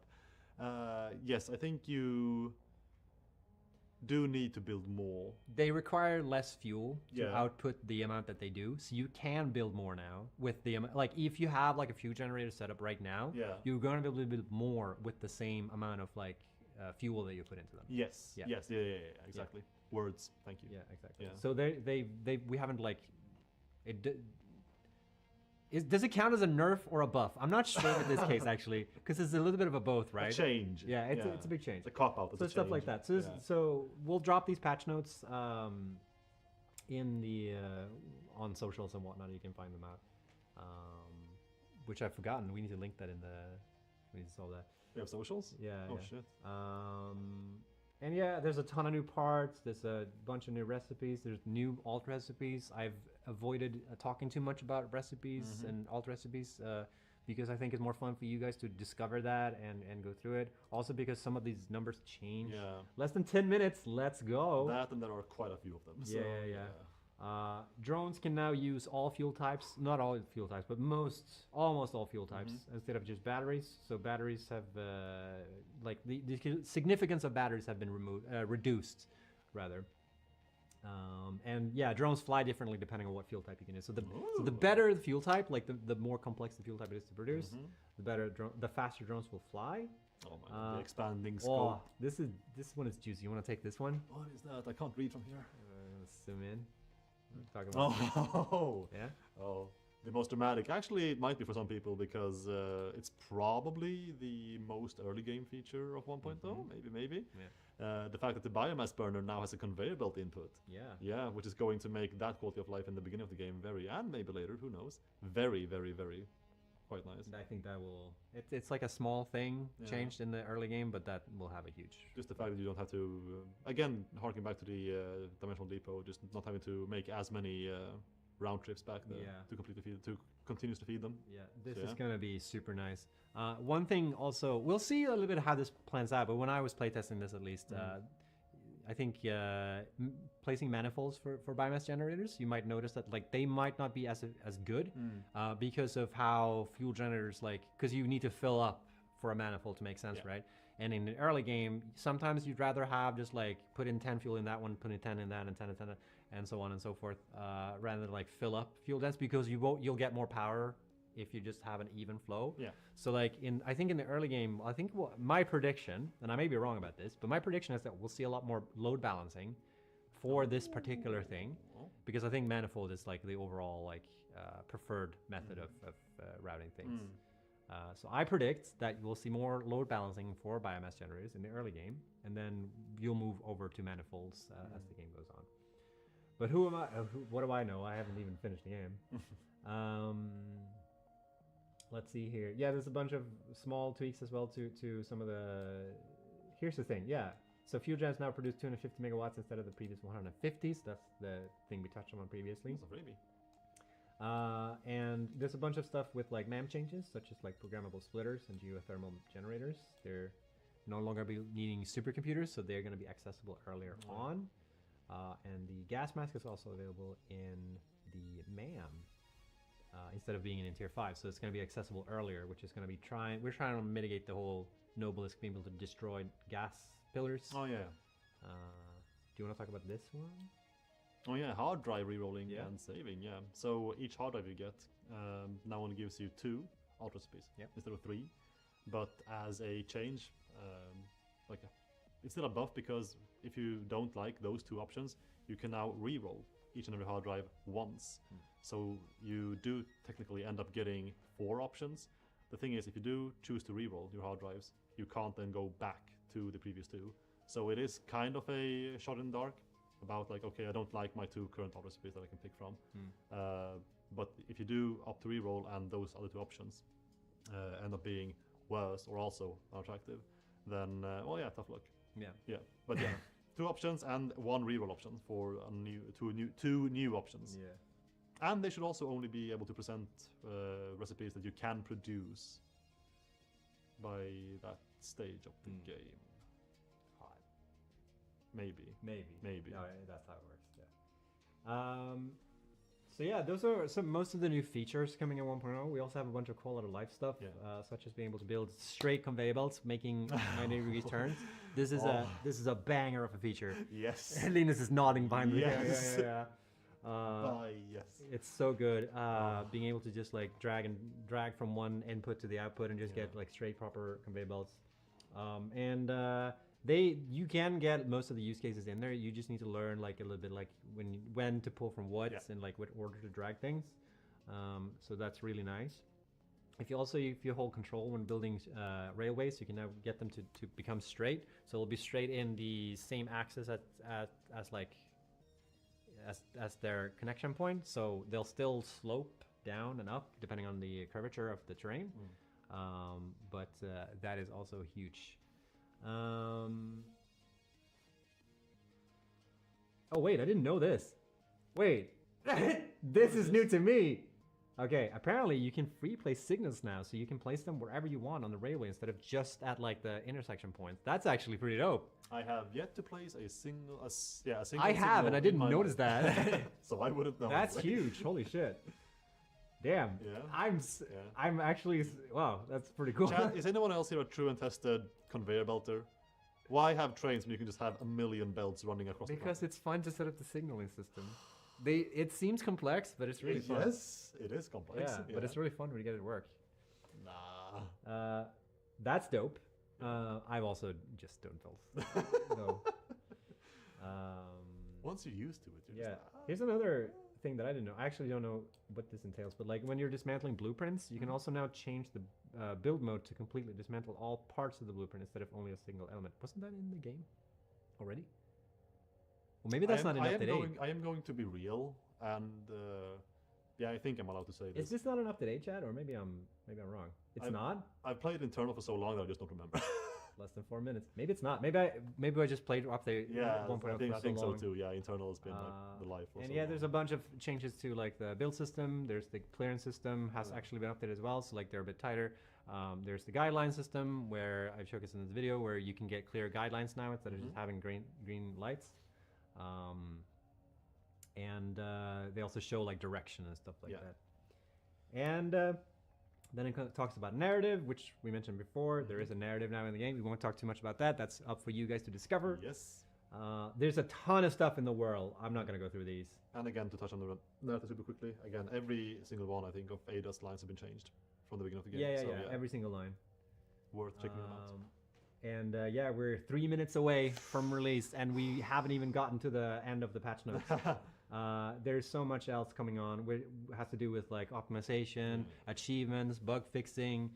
Yes, I think you do need to build more.
They require less fuel to output the amount that they do, so you can build more now with the like if you have like a fuel generator set up right now, you're going to be able to build more with the same amount of like fuel that you put into them.
Yes. Yeah, exactly. Words. Thank you.
Yeah, exactly. Yeah. So we haven't like does it count as a nerf or a buff? I'm not sure in this case actually, because it's a little bit of a both, right?
A change.
Yeah, it's a big change.
It's a cop out.
So stuff like that. So so we'll drop these patch notes in the on socials and whatnot. You can find them out. which I've forgotten. We need to link that in the. We need to solve that.
We have socials?
Yeah.
Oh,
yeah.
shit.
And yeah, there's a ton of new parts. There's a bunch of new recipes. There's new alt recipes. I've avoided talking too much about recipes and alt recipes because I think it's more fun for you guys to discover that and go through it. Also because some of these numbers change.
Yeah.
Less than 10 minutes. Let's go.
That, and there are quite a few of them.
Yeah,
so,
yeah. Drones can now use all fuel types, not all fuel types, but almost all fuel types instead of just batteries. So batteries have, like the significance of batteries have been reduced, rather. And yeah, drones fly differently depending on what fuel type you can use. So the better the fuel type, like the more complex the fuel type it is to produce, the faster drones will fly.
Oh my god, the expanding
Oh,
scope.
this one is juicy. You want to take this one?
What is that? I can't read from here.
Let's zoom in. Talk about yeah.
Oh, the most dramatic. Actually, it might be for some people because it's probably the most early game feature of 1.0. Maybe. Yeah. The fact that the biomass burner now has a conveyor belt input.
Yeah.
Yeah, which is going to make that quality of life in the beginning of the game and maybe later, who knows, very, very, very quite nice.
I think that will. It's like a small thing changed in the early game, but that will have a huge.
Just the fact that you don't have to, again, harking back to the Dimensional Depot, just not having to make as many round trips back there to completely feed, to continuously feed them.
Yeah, this is gonna be super nice. One thing also, we'll see a little bit how this plans out, but when I was playtesting this, at least, I think placing manifolds for biomass generators, you might notice that like they might not be as good because of how fuel generators because you need to fill up for a manifold to make sense, right? And in the early game, sometimes you'd rather have just like put in 10 fuel in that one, put in 10 in that, and 10 in 10, and so on and so forth, rather than like fill up fuel dense because you'll get more power if you just have an even flow. Yeah. So like I think in the early game, I think my prediction, and I may be wrong about this, but my prediction is that we'll see a lot more load balancing for this particular thing, because I think manifold is like the overall like preferred method of routing things. So I predict that we'll see more load balancing for biomass generators in the early game, and then you'll move over to manifolds as the game goes on. But who am I? What do I know? I haven't even finished the game. Let's see here. Yeah, there's a bunch of small tweaks as well to some of the. Here's the thing. Yeah. So fuel gens now produce 250 megawatts instead of the previous 150s. That's the thing we touched on previously.
That's a freebie.
And there's a bunch of stuff with like MAM changes, such as like programmable splitters and geothermal generators. They're no longer be needing supercomputers, so they're going to be accessible earlier on. And the gas mask is also available in the MAM instead of being in tier 5. So it's going to be accessible earlier, which is going to be we're trying to mitigate the whole Noblisk being able to destroy gas pillars.
Oh yeah.
Do you want to talk about this one?
Oh yeah, hard drive rerolling and saving, yeah. So each hard drive you get now only gives you 2 alt recipes instead of 3. But as a change, it's still a buff because if you don't like those 2 options, you can now reroll each and every hard drive once. So you do technically end up getting 4 options. The thing is, if you do choose to reroll your hard drives, you can't then go back to the previous 2. So it is kind of a shot in the dark about like, okay, I don't like my 2 current alt recipes that I can pick from. But if you do opt to reroll and those other 2 options end up being worse or also unattractive, then tough luck. Yeah. But yeah, 2 options and 1 reroll option for two new options. Yeah. And they should also only be able to present recipes that you can produce by that stage of the game. Maybe.
No, that's how it works. Yeah. So yeah, those are most of the new features coming in 1.0. We also have a bunch of quality of life stuff, such as being able to build straight conveyor belts, making 90 degrees turns. This is a banger of a feature.
Yes.
Linus is nodding behind me.
Yes.
Yeah.
Yes.
It's so good. Being able to just like drag from one input to the output and just get like straight proper conveyor belts. You can get most of the use cases in there. You just need to learn like a little bit like when to pull from what and like what order to drag things. So that's really nice. If you hold control when building railways, you can now get them to become straight. So it'll be straight in the same axis as their connection point. So they'll still slope down and up depending on the curvature of the terrain. But that is also huge. Oh wait, I didn't know this. Wait, this is new to me. Okay, apparently you can free place signals now, so you can place them wherever you want on the railway instead of just at like the intersection points. That's actually pretty dope.
I have yet to place a single, a single.
I have, and I didn't notice that.
So I wouldn't know.
That's huge. Holy shit. Damn.
Yeah.
I'm actually, wow, that's pretty cool.
Chat, is anyone else here a true and tested conveyor belter? Why have trains when you can just have a million belts running across
because
the
it's fun to set up the signaling system. It seems complex, but it's really fun.
Yes, it is complex.
Yeah, but it's really fun when you get it to work.
Nah.
That's dope. I've also just done both. So,
once you're used to it, you're just like,
Here's another thing that I didn't know. I actually don't know what this entails, but like when you're dismantling blueprints, you can also now change the build mode to completely dismantle all parts of the blueprint instead of only a single element. Wasn't that in the game already? Well, maybe that's not an up-to-date.
I am going to be real, and yeah, I think I'm allowed to say this.
Is this not an up-to-date, chat, or maybe I'm wrong? It's not.
I've played Internal for so long that I just don't remember.
Less than 4 minutes. Maybe it's not. Maybe I just played update.
Yeah,
1.0
I think so too. Yeah, Internal has been like the life. For
and
so
yeah,
long.
there's a bunch of changes to like the build system. There's the clearance system has actually been updated as well. So like they're a bit tighter. There's the guideline system where I've showcased in this video where you can get clear guidelines now instead of just having green lights. And they also show like direction and stuff like that. And then it talks about narrative, which we mentioned before. There is a narrative now in the game. We won't talk too much about that. That's up for you guys to discover.
Yes.
There's a ton of stuff in the world. I'm not going to go through these.
And again, to touch on the narrative super quickly, again, every single one, I think, of Ada's lines have been changed from the beginning of the game.
Yeah. Every single line.
Worth checking them out.
And yeah, we're 3 minutes away from release, and we haven't even gotten to the end of the patch notes. There's so much else coming on. It has to do with like optimization, achievements, bug fixing,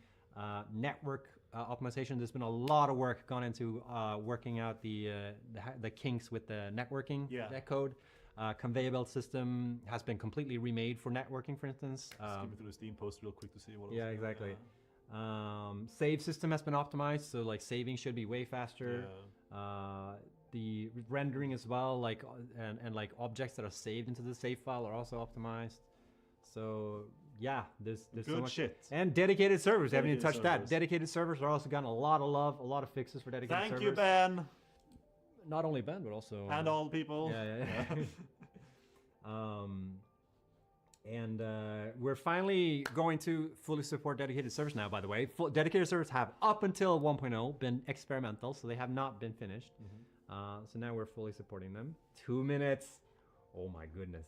network optimization. There's been a lot of work gone into working out the kinks with the networking code. Conveyor belt system has been completely remade for networking, for instance.
Skimming through the Steam post real quick to see what.
Yeah, exactly. Save system has been optimized, so like saving should be way faster. The rendering as well, like and like objects that are saved into the save file are also optimized. So yeah, there's
good
so much
shit.
And dedicated servers. Haven't even touched
servers.
that. Dedicated servers are also gotten a lot of love, a lot of fixes for dedicated servers.
Thank you, Ben.
Not only Ben, but also
And all people.
Yeah. And we're finally going to fully support dedicated servers now, by the way. Dedicated servers have, up until 1.0, been experimental, so they have not been finished. So now we're fully supporting them. 2 minutes. Oh my goodness.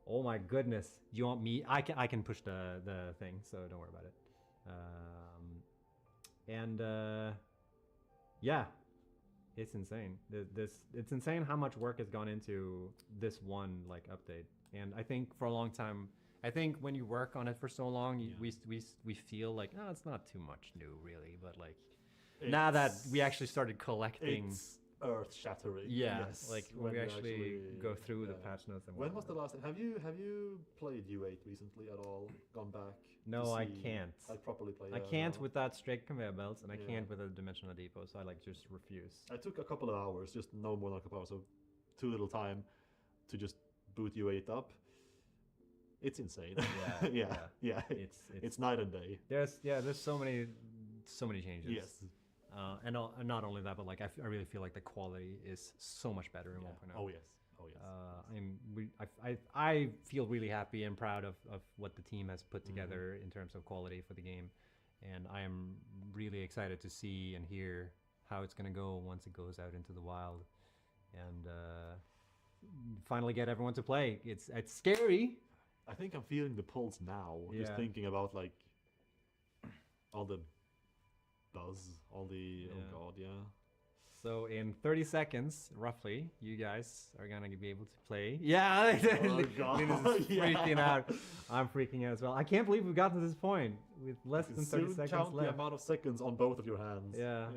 Oh my goodness. Do you want me? I can push the thing, so don't worry about it. Yeah, it's insane. It's insane how much work has gone into this one like update. And I think for a long time, I think when you work on it for so long, we feel like, oh, it's not too much new, really. But like, now that we actually started collecting,
it's earth-shattering.
Yeah,
yes,
like when we actually go through the patch notes. And
when was the last time? Have you played U8 recently at all? Gone back?
No, I can't.
I properly play.
I can't without straight conveyor belts, and I can't with a dimensional depot. So I like just refuse.
I took a couple of hours, just no more than a couple hours, so too little time to just boot U8 up. It's insane. Yeah. It's night and day.
There's so many changes.
Yes.
And not only that, but like I really feel like the quality is so much better in 1.0.
Oh yes.
I feel really happy and proud of what the team has put together in terms of quality for the game, and I am really excited to see and hear how it's going to go once it goes out into the wild, and finally get everyone to play. It's scary.
I think I'm feeling the pulse now. Just thinking about like all the buzz, all the oh god, yeah.
So in 30 seconds, roughly, you guys are gonna be able to play. Yeah,
oh god,
Linus is freaking out. I'm freaking out as well. I can't believe we've gotten to this point with less than 30 seconds
count
left.
the amount of seconds on both of your hands.
Yeah.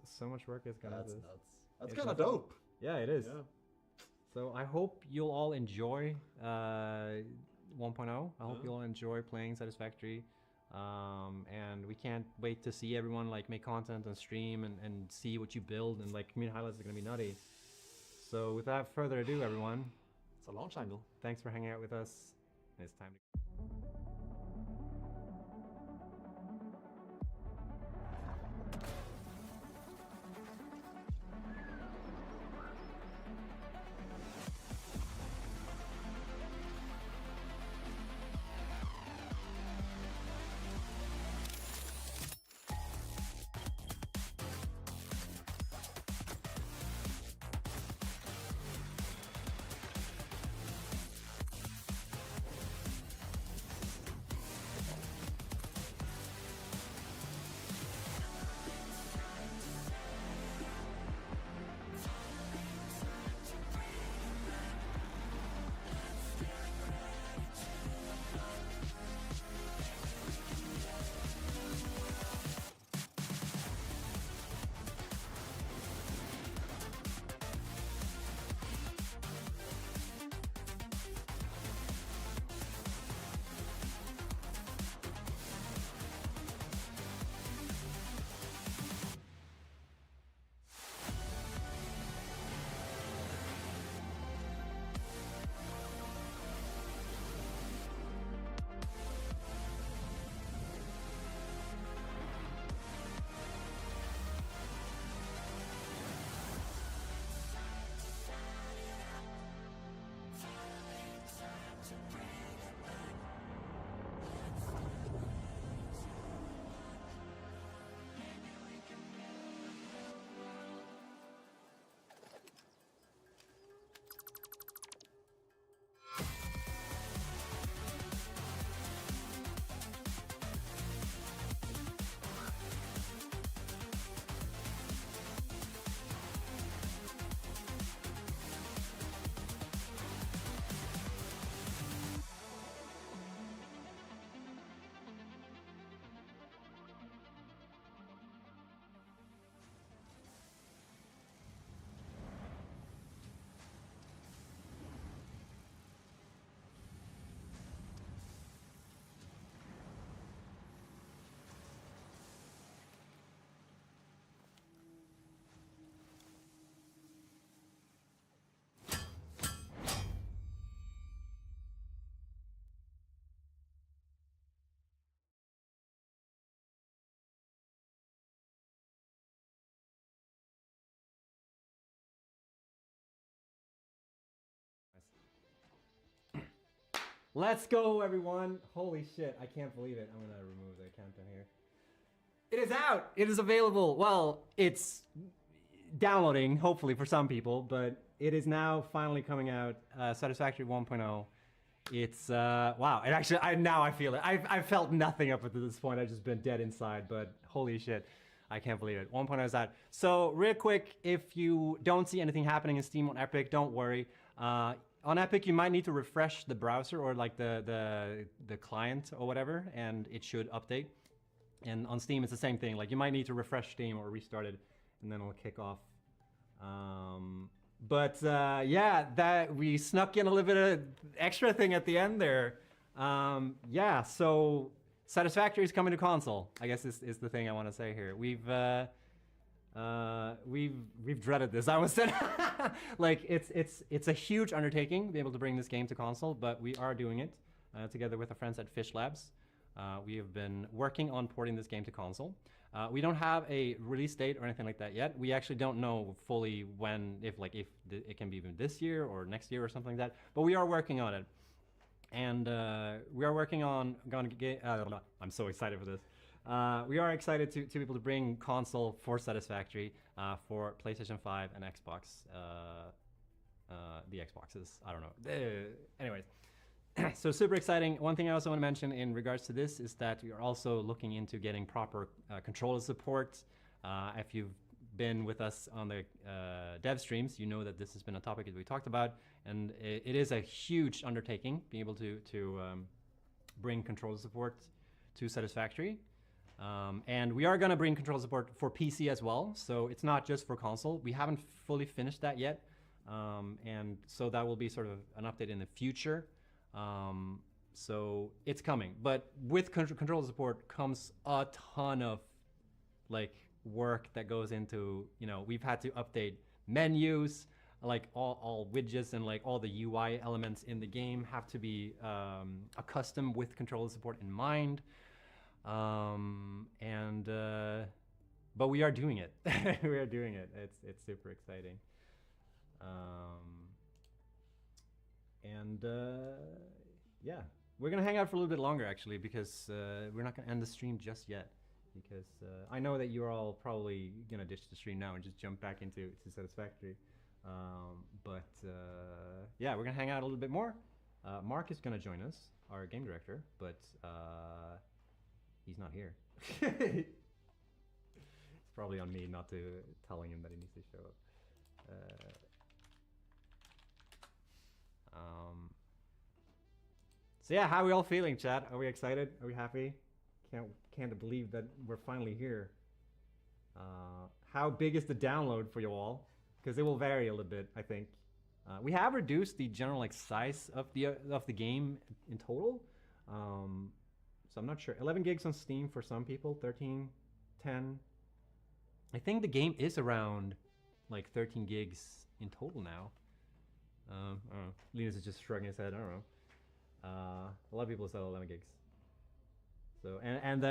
So much work has gone into this.
Nuts. That's kind of dope.
Yeah, it is.
Yeah.
So I hope you'll all enjoy 1.0. I hope you'll enjoy playing Satisfactory. And we can't wait to see everyone like make content and stream and see what you build, and like community highlights are gonna be nutty. So without further ado, everyone,
It's a launch angle.
thanks for hanging out with us. It's time to Let's go, everyone. Holy shit, I can't believe it. I'm gonna remove the countdown here. It is out. It is available. Well, it's downloading, hopefully for some people, but it is now finally coming out. Satisfactory 1.0. It's wow. It actually, now I feel it. I've felt nothing up to this point. I've just been dead inside, but holy shit, I can't believe it. 1.0 is out. So real quick, if you don't see anything happening in Steam on Epic, don't worry. On Epic, you might need to refresh the browser or like the client or whatever, and it should update. And on Steam, it's the same thing. Like you might need to refresh Steam or restart it, and then it'll kick off. Yeah, that we snuck in a little bit of extra thing at the end there. Yeah, so Satisfactory is coming to console, I guess is the thing I want to say here. We've dreaded this. I was saying, like it's a huge undertaking to be able to bring this game to console, but we are doing it together with our friends at Fish Labs. We have been working on porting this game to console. We don't have a release date or anything like that yet. We actually don't know fully when, if it can be even this year or next year or something like that. But we are working on it, and we are working on I'm so excited for this. We are excited to be able to bring console for Satisfactory for PlayStation 5 and Xbox. The Xboxes, I don't know. Anyways, so super exciting. One thing I also want to mention in regards to this is that we are also looking into getting proper controller support. If you've been with us on the dev streams, you know that this has been a topic that we talked about, and it is a huge undertaking being able to bring controller support to Satisfactory. And we are going to bring control support for PC as well, so it's not just for console. We haven't fully finished that yet, and so that will be sort of an update in the future. So it's coming, but with controller support comes a ton of like work that goes into, you know, we've had to update menus, like all widgets and like all the UI elements in the game have to be accustomed with controller support in mind. But we are doing it. We are doing it. It's super exciting. Yeah, we're gonna hang out for a little bit longer actually, because we're not gonna end the stream just yet, because I know that you're all probably gonna ditch the stream now and just jump back into Satisfactory. Yeah, we're gonna hang out a little bit more. Mark is gonna join us, our game director, but he's not here. It's probably on me not to telling him that he needs to show up. So yeah, how are we all feeling, chat? Are we excited? Are we happy? Can't believe that we're finally here. How big is the download for you all? Because it will vary a little bit, I think. We have reduced the general like size of the game in total. So I'm not sure. 11 gigs on Steam for some people, 13, 10. I think the game is around like 13 gigs in total now. I don't know. Linus is just shrugging his head. I don't know. A lot of people sell 11 gigs. So and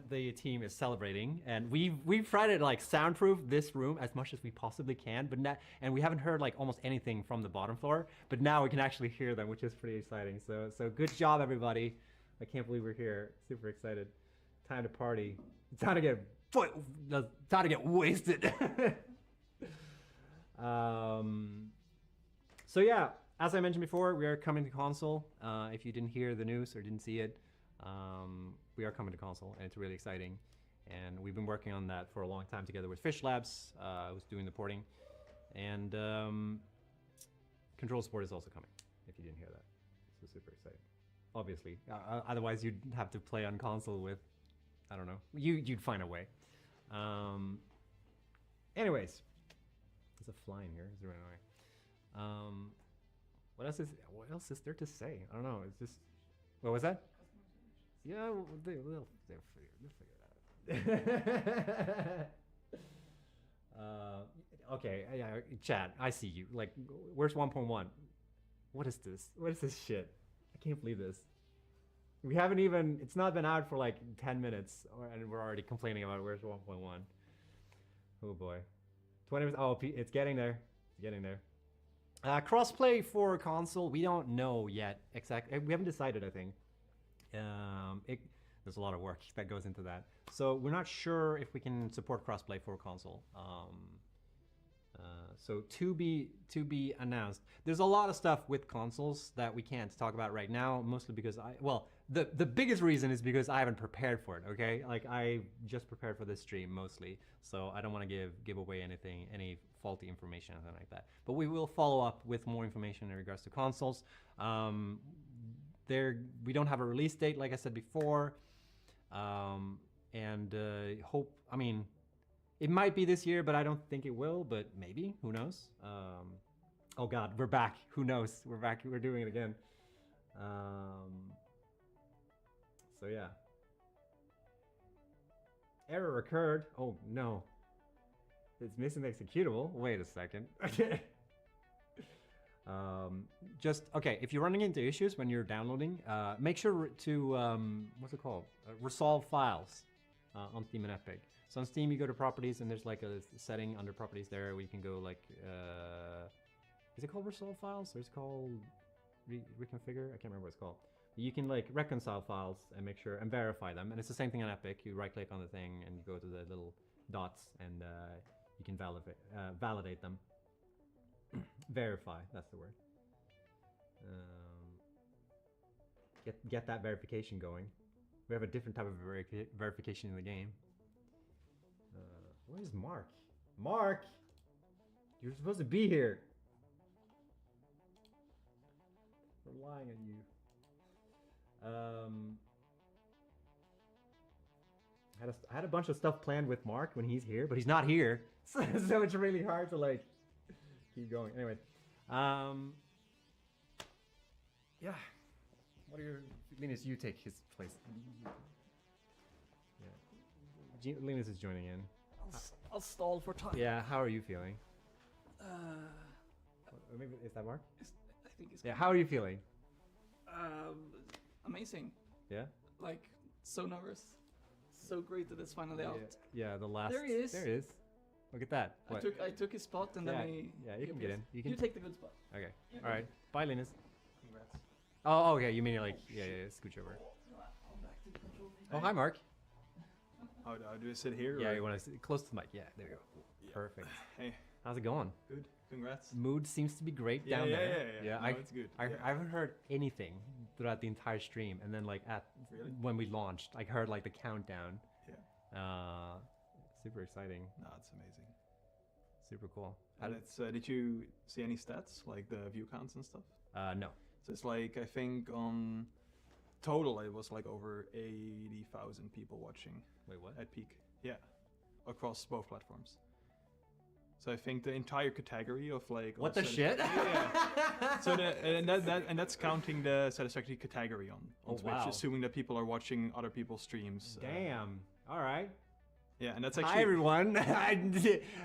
the team is celebrating, and we've tried to like soundproof this room as much as we possibly can, but and we haven't heard like almost anything from the bottom floor, but now we can actually hear them, which is pretty exciting. So good job, everybody. I can't believe we're here. Super excited. Time to party. Time to get wasted. So yeah, as I mentioned before, we are coming to console. If you didn't hear the news or didn't see it, we are coming to console, and it's really exciting. And we've been working on that for a long time together with Fish Labs, who's doing the porting. And control support is also coming, if you didn't hear that. So super exciting. Obviously, otherwise you'd have to play on console with, I don't know, you'd find a way. Anyways, there's a fly in here. It's really annoying. What else is there to say? I don't know. It's just, what was that? Yeah, they'll figure it out. Okay, yeah, chat, I see you. Like, where's 1.1? What is this? What is this shit? I can't believe this. We haven't even, it's not been out for like 10 minutes, and we're already complaining about where's 1.1. Oh boy. 20 minutes, oh, it's getting there. It's getting there. Crossplay for console, we don't know yet exactly. We haven't decided, I think. There's a lot of work that goes into that. So we're not sure if we can support crossplay for console. So to be announced. There's a lot of stuff with consoles that we can't talk about right now, mostly because the biggest reason is because I haven't prepared for it, okay? Like, I just prepared for this stream mostly, so I don't want to give away anything, any faulty information or anything like that. But we will follow up with more information in regards to consoles. We don't have a release date, like I said before, hope, I mean, it might be this year, but I don't think it will, but maybe, who knows? Oh God, we're back. Who knows? We're back. We're doing it again. So yeah. Error occurred. Oh no. It's missing the executable. Wait a second. Okay, if you're running into issues when you're downloading, make sure to, what's it called? Resolve files on Steam and Epic. So on Steam, you go to properties, and there's like a setting under properties there where you can go like, is it called resolve files, or is it called reconfigure? I can't remember what it's called. You can like reconcile files and make sure and verify them. And it's the same thing on Epic. You right click on the thing and you go to the little dots, and you can validate them. Verify, that's the word. Get that verification going. We have a different type of verification in the game. Where's Mark? Mark! You're supposed to be here. We're relying on you. I had a bunch of stuff planned with Mark when he's here, but he's not here. So it's really hard to like keep going. Anyways, yeah. What are your Linus? You take his place. Yeah, Linus is joining in.
I'll stall for time.
Yeah, how are you feeling? Or maybe is that Mark?
I think it's
Yeah, how are you feeling?
amazing.
Yeah.
Like so nervous. So great that it's finally out.
Yeah, the last.
There he is.
There he is. Look at that. What?
I took his spot and then he.
Yeah, you can get in. You
take the good spot.
Okay.
Yeah.
All right. Bye, Linus.
Congrats.
Oh, okay. You mean you're like yeah, scooch over.
I'm back to the control thing.
Oh, hi, Mark.
How do I sit here?
Yeah,
or-
you want to sit close to the mic? Yeah, there you go. Perfect.
Hey,
How's it going?
good. Congrats.
Mood seems to be great
Yeah,
down
yeah,
there.
yeah. No, it's good.
I
Yeah.
haven't heard anything throughout the entire stream, and then like
Really?
when we launched, I heard like the countdown.
Yeah.
Super exciting.
No, it's amazing.
Super cool.
And it's did you see any stats like the view counts and stuff?
No.
So it's like I think on total it was like over 80,000 people watching
Wait, what?
at peak. Yeah, across both platforms. So I think the entire category of like
What the
of
shit?
Yeah. So and that's counting the Satisfactory category on
Oh,
Twitch,
wow.
assuming that people are watching other people's streams.
Damn. All right.
Yeah, and that's actually
Hi everyone.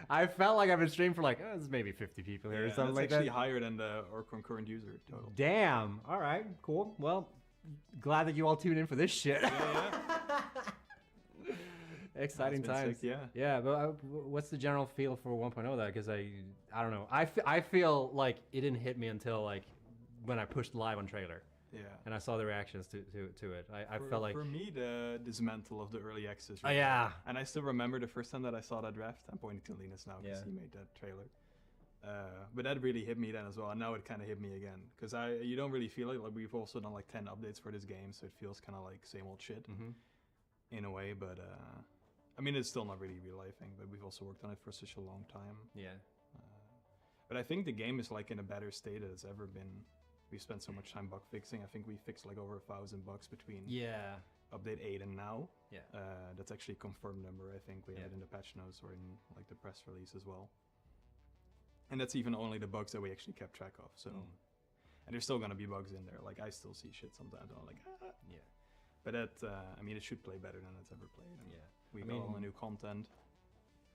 I felt like I've been streaming for like there's maybe 50 people here or
yeah,
something
that's
like
actually
that.
higher than our concurrent user total.
Damn. All right. Cool. Well, glad that you all tuned in for this shit.
Yeah.
Exciting
It's been
times.
sick, yeah.
Yeah, but what's the general feel for 1.0 though? Because I don't know. I feel like it didn't hit me until like when I pushed live on trailer
Yeah.
and I saw the reactions to it. I felt like
for me the dismantle of the early access.
oh yeah.
And I still remember the first time that I saw that draft. I'm pointing to Linus now because
Yeah.
he made that trailer. But that really hit me then as well, and now it kind of hit me again because you don't really feel it. Like we've also done like 10 updates for this game, so it feels kind of like same old shit in a way. But I mean, it's still not really real life thing. But we've also worked on it for such a long time.
Yeah.
But I think the game is like in a better state than it's ever been. We spent so much time bug fixing. I think we fixed like over 1,000 bugs between
Yeah.
update 8 and now.
Yeah.
That's actually a confirmed number. I think we
Yeah.
had in the patch notes or in like the press release as well. And that's even only the bugs that we actually kept track of. So, and there's still gonna be bugs in there. Like I still see shit sometimes. I'm like, ah.
Yeah.
But that, I mean, it should play better than it's ever played. And
Yeah.
we
I
got all
mean-
the new content.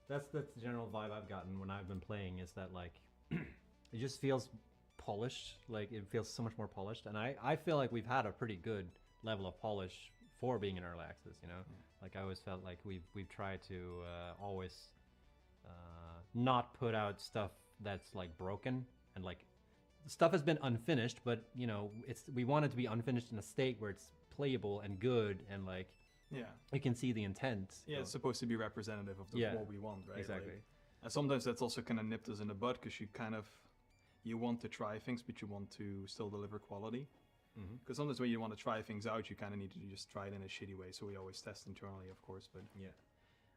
That's the general vibe I've gotten when I've been playing is that like it just feels polished. Like it feels so much more polished, and I feel like we've had a pretty good level of polish for being in early access. You know, like I always felt like we've tried to always not put out stuff that's like broken and like stuff has been unfinished, but you know we want it to be unfinished in a state where it's playable and good and like
Yeah.
you can see the intent.
Yeah, it's supposed to be representative of
Yeah.
what we want, right?
Exactly.
Like, and sometimes that's also kind of nipped us in the butt because you want to try things, but you want to still deliver quality. Because sometimes when you want to try things out, you kind of need to just try it in a shitty way. So we always test internally, of course. But
Yeah.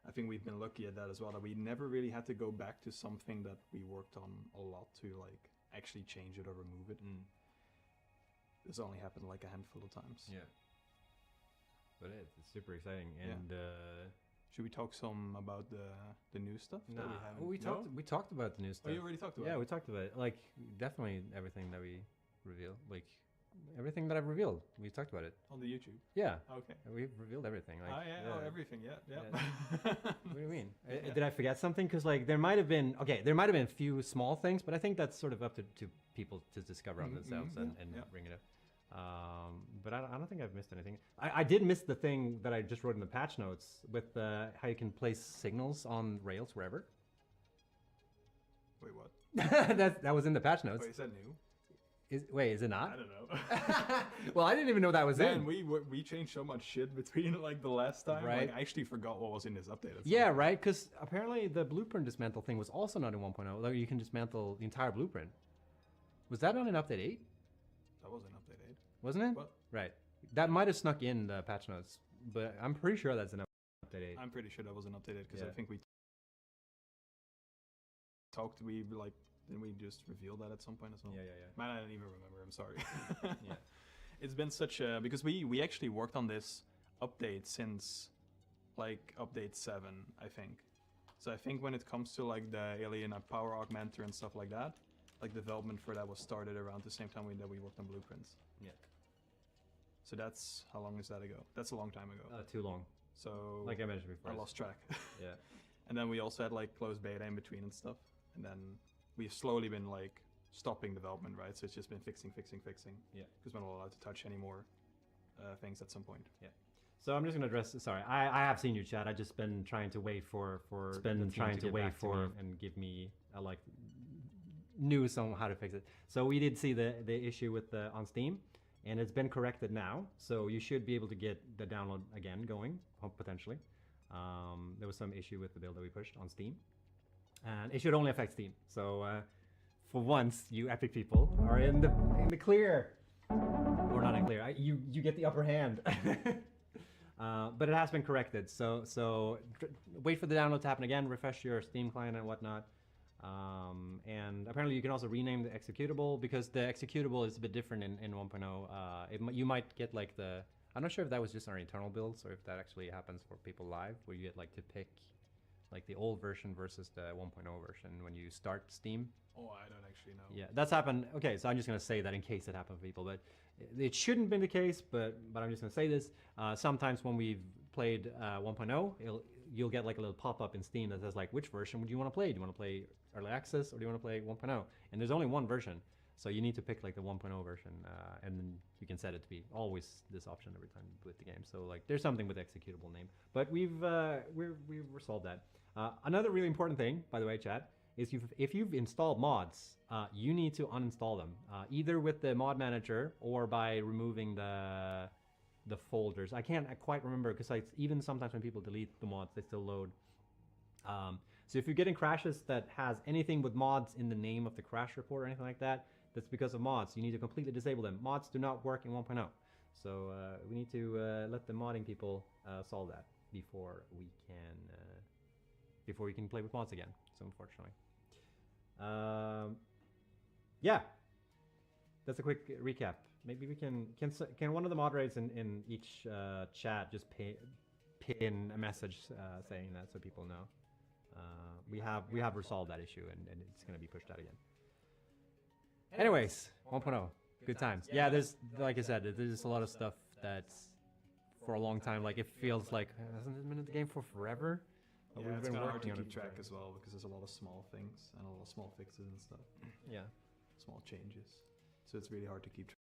I think we've been lucky at that as well, that we never really had to go back to something that we worked on a lot to like actually change it or remove it. This only happened like a handful of times.
Yeah. But it's super exciting.
Yeah.
And
Should we talk some about the new stuff? that we haven't?
we talked about the new
Oh,
stuff.
you already talked about
Yeah,
it?
we talked about it. Like definitely everything that we reveal, like everything that I've revealed, we talked about it.
On the YouTube.
Yeah.
Okay.
We've revealed everything. Like,
Oh, yeah. Oh, everything. Yeah. Yeah.
What do you mean?
Yeah.
Did I forget something? Because like there might have been a few small things, but I think that's sort of up to people to discover on themselves and
yeah.
bring it up. But I don't think I've missed anything. I did miss the thing that I just wrote in the patch notes with how you can place signals on rails wherever.
Wait, what?
that was in the patch notes.
Wait, is that new?
Is it not?
I don't know.
Well, I didn't even know that was
Man,
in.
we changed so much shit between like the last time.
Right.
Like, I actually forgot what was in this update. at some
Yeah,
point.
right. Because apparently the blueprint dismantle thing was also not in 1.0. Like you can dismantle the entire blueprint. Was that not in update 8?
That was in update 8.
Wasn't it?
What?
Right. That might have snuck in the patch notes, but I'm pretty sure that's in update 8.
I'm pretty sure that was in update 8 because
Yeah.
I think we talked. Didn't we just reveal that at some point as well?
Yeah.
Man, I don't even remember. I'm sorry.
Yeah.
It's been such a because we actually worked on this update since like update 7, I think. So I think when it comes to like the alien power augmenter and stuff like that, like development for that was started around the same time that we worked on blueprints.
Yeah.
So that's how long is that ago? That's a long time ago.
Too long.
So
Like I mentioned before.
I lost track.
Yeah.
And then we also had like closed beta in between and stuff. And then we've slowly been like stopping development, right? So it's just been fixing.
Yeah.
Because we're not allowed to touch any more things at some point.
Yeah. So I'm just gonna address. Sorry, I have seen you, Chad. I just been trying to wait for and give me like news on how to fix it. So we did see the issue with the on Steam, and it's been corrected now. So you should be able to get the download again going potentially. There was some issue with the build that we pushed on Steam, and it should only affect Steam. So for once, you Epic people are in the clear, or not in clear. You get the upper hand. But it has been corrected, so wait for the download to happen again, refresh your Steam client and whatnot. And apparently you can also rename the executable, because the executable is a bit different in 1.0. You might get like I'm not sure if that was just our internal builds or if that actually happens for people live, where you get like to pick like the old version versus the 1.0 version when you start Steam.
Oh, I don't actually know.
Yeah, that's happened. Okay, so I'm just gonna say that in case it happened for people, but it shouldn't been the case. But I'm just gonna say this. Sometimes when we've played 1.0, you'll get like a little pop-up in Steam that says like, which version would you want to play? Do you want to play Early Access or do you want to play 1.0? And there's only one version, so you need to pick like the 1.0 version, and then you can set it to be always this option every time you boot the game. So like, there's something with executable name, but we've resolved that. Another really important thing, by the way, chat, is if you've installed mods, you need to uninstall them, either with the mod manager or by removing the folders. I can't quite remember, because even sometimes when people delete the mods, they still load. So if you're getting crashes that has anything with mods in the name of the crash report or anything like that, that's because of mods. You need to completely disable them. Mods do not work in 1.0. So we need to let the modding people solve that before we can play with mods again. So unfortunately. Yeah, that's a quick recap. Maybe we can one of the moderators in each chat just pin a message saying that, so people know. We have resolved that issue, and it's going to be pushed out again. Anyways, 1.0, good times. Yeah, there's, like I said, there's a lot of stuff that's for a long time. Like, it feels like, hasn't it been in the game for forever?
Yeah, it's kind of hard to keep track as well, because there's a lot of small things and a lot of small fixes and stuff.
Yeah.
Small changes. So it's really hard to keep track.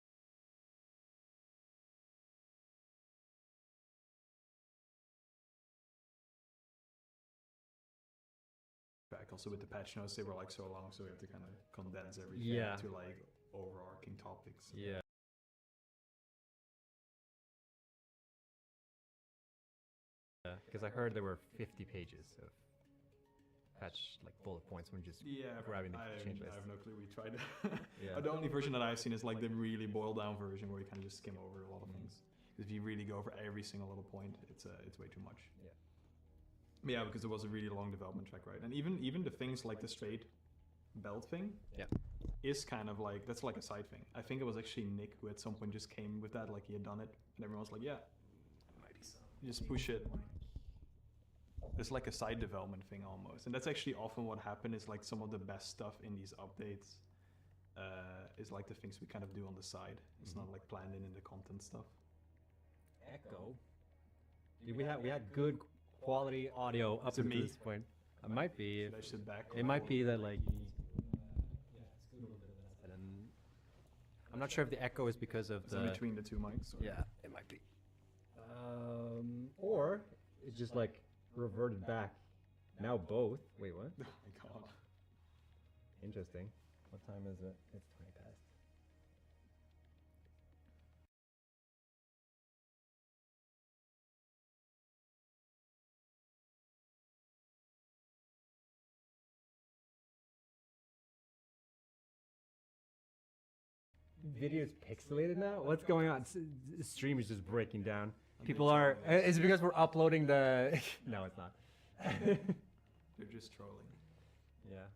Also with the patch notes, they were like so long, so we have to kind of condense everything to like overarching topics.
Yeah. Because I heard there were 50 pages of patch, like bullet points when just grabbing the change list.
I have no clue. We tried. The only version that I've seen is like the really boiled down version where you kind of just skim over a lot of things. If you really go over every single little point, it's way too much.
Yeah.
Yeah, because it was a really long development track, right? And even the things like the straight belt thing, is kind of like, that's like a side thing. I think it was actually Nick who at some point just came with that, like he had done it, and everyone was like, yeah, just push it. It's like a side development thing almost, and that's actually often what happened. Is like some of the best stuff in these updates is like the things we kind of do on the side. It's not like planned in the content stuff.
Echo. Dude, we had good quality audio up to this point. It might be.
Should I sit back?
It might be that like. I'm not sure if the echo is because of the
between the two mics. Or?
Yeah, it might be. Or it's just like reverted back. Now both. Wait, what?
Oh my god.
Interesting. What time is it? It's 20 past. Video is pixelated now? What's going on? The stream is just breaking down. People are... Is it because we're uploading the... No, it's not.
They're just trolling.
Yeah.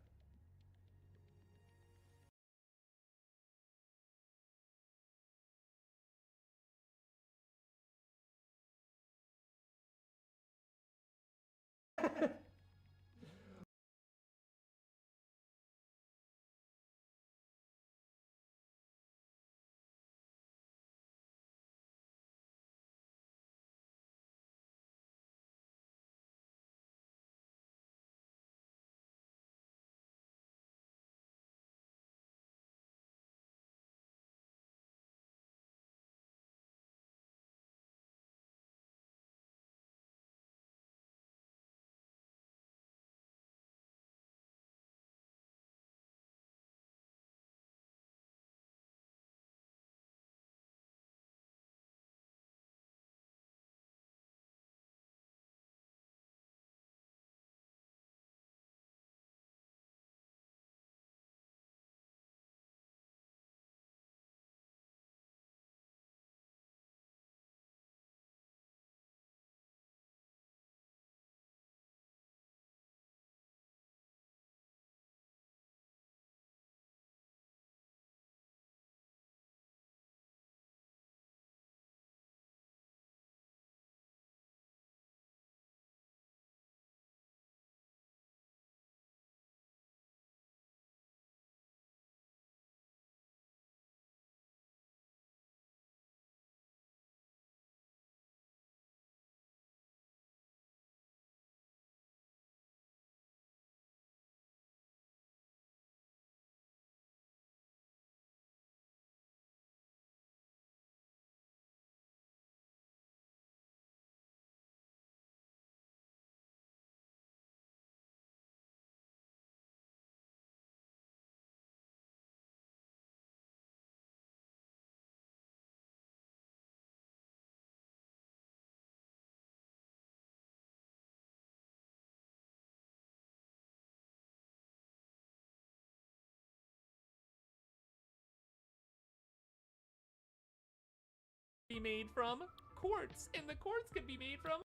be made from quartz, and the quartz can be made from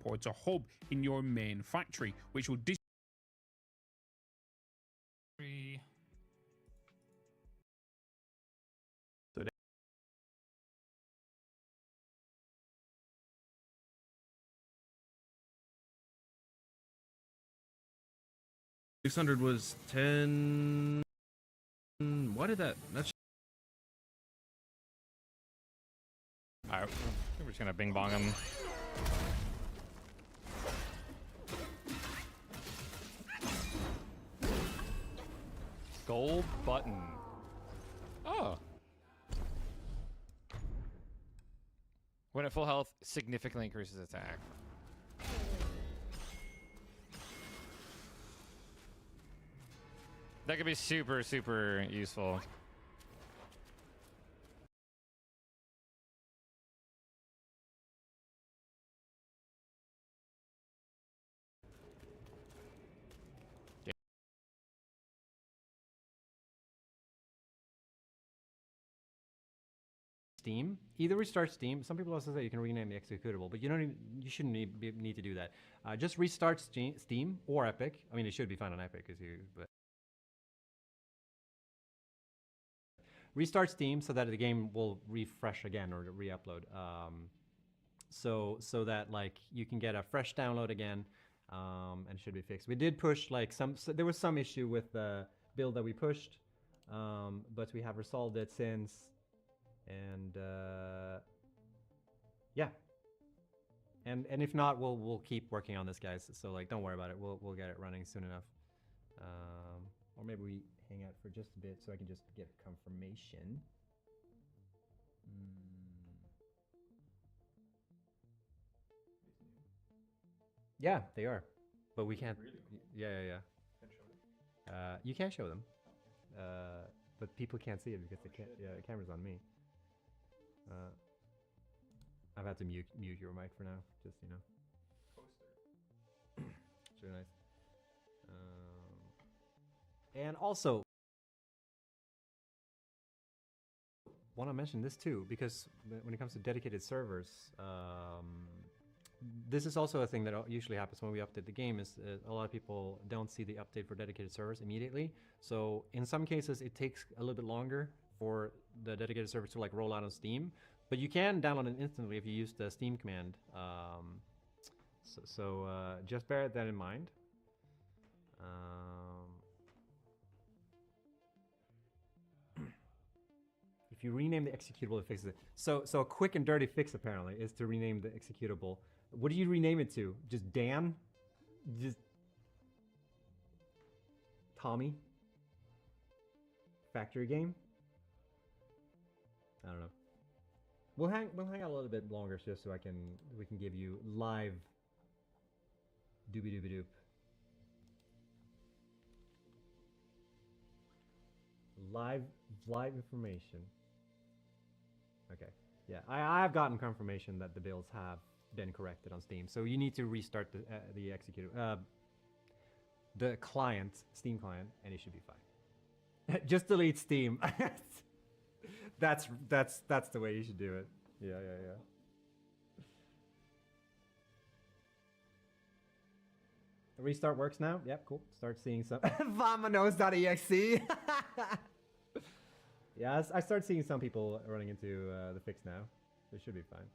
ports a hub in your main factory, which will
600 was 10. Why did that? That's
Alright, we're just gonna bing bong him. Gold button. Oh. When at full health, significantly increases attack. That could be super, super useful.
Steam. Either restart Steam. Some people also say you can rename the executable, but you don't. You shouldn't need to do that. Just restart Steam or Epic. I mean, it should be fine on Epic, but restart Steam so that the game will refresh again or re-upload. So that like you can get a fresh download again, and it should be fixed. We did push like there was some issue with the build that we pushed, but we have resolved it since. And yeah, and if not, we'll keep working on this, guys. So like, don't worry about it. We'll get it running soon enough. Or maybe we hang out for just a bit so I can just get confirmation. Yeah, they are, but we can't. Really? Yeah. You can show them, but people can't see it because the camera's on me. I've had to mute your mic for now, just you know. It's really nice. And also, want to mention this too, because when it comes to dedicated servers, this is also a thing that usually happens when we update the game. Is a lot of people don't see the update for dedicated servers immediately. So in some cases, it takes a little bit longer for the dedicated server to like roll out on Steam, but you can download it instantly if you use the Steam command. So just bear that in mind. If you rename the executable, it fixes it. So a quick and dirty fix apparently is to rename the executable. What do you rename it to? Just Dan? Just Tommy? Factory game? I don't know. We'll hang out a little bit longer just so we can give you live doobie doobie doop. Live information. Okay. Yeah, I've gotten confirmation that the builds have been corrected on Steam. So you need to restart the executable, the client, Steam client, and it should be fine. Just delete Steam. That's the way you should do it. Yeah. The restart works now. Yep, cool. Start seeing some Vamonos.exe. Yeah, I start seeing some people running into the fix now. It should be fine.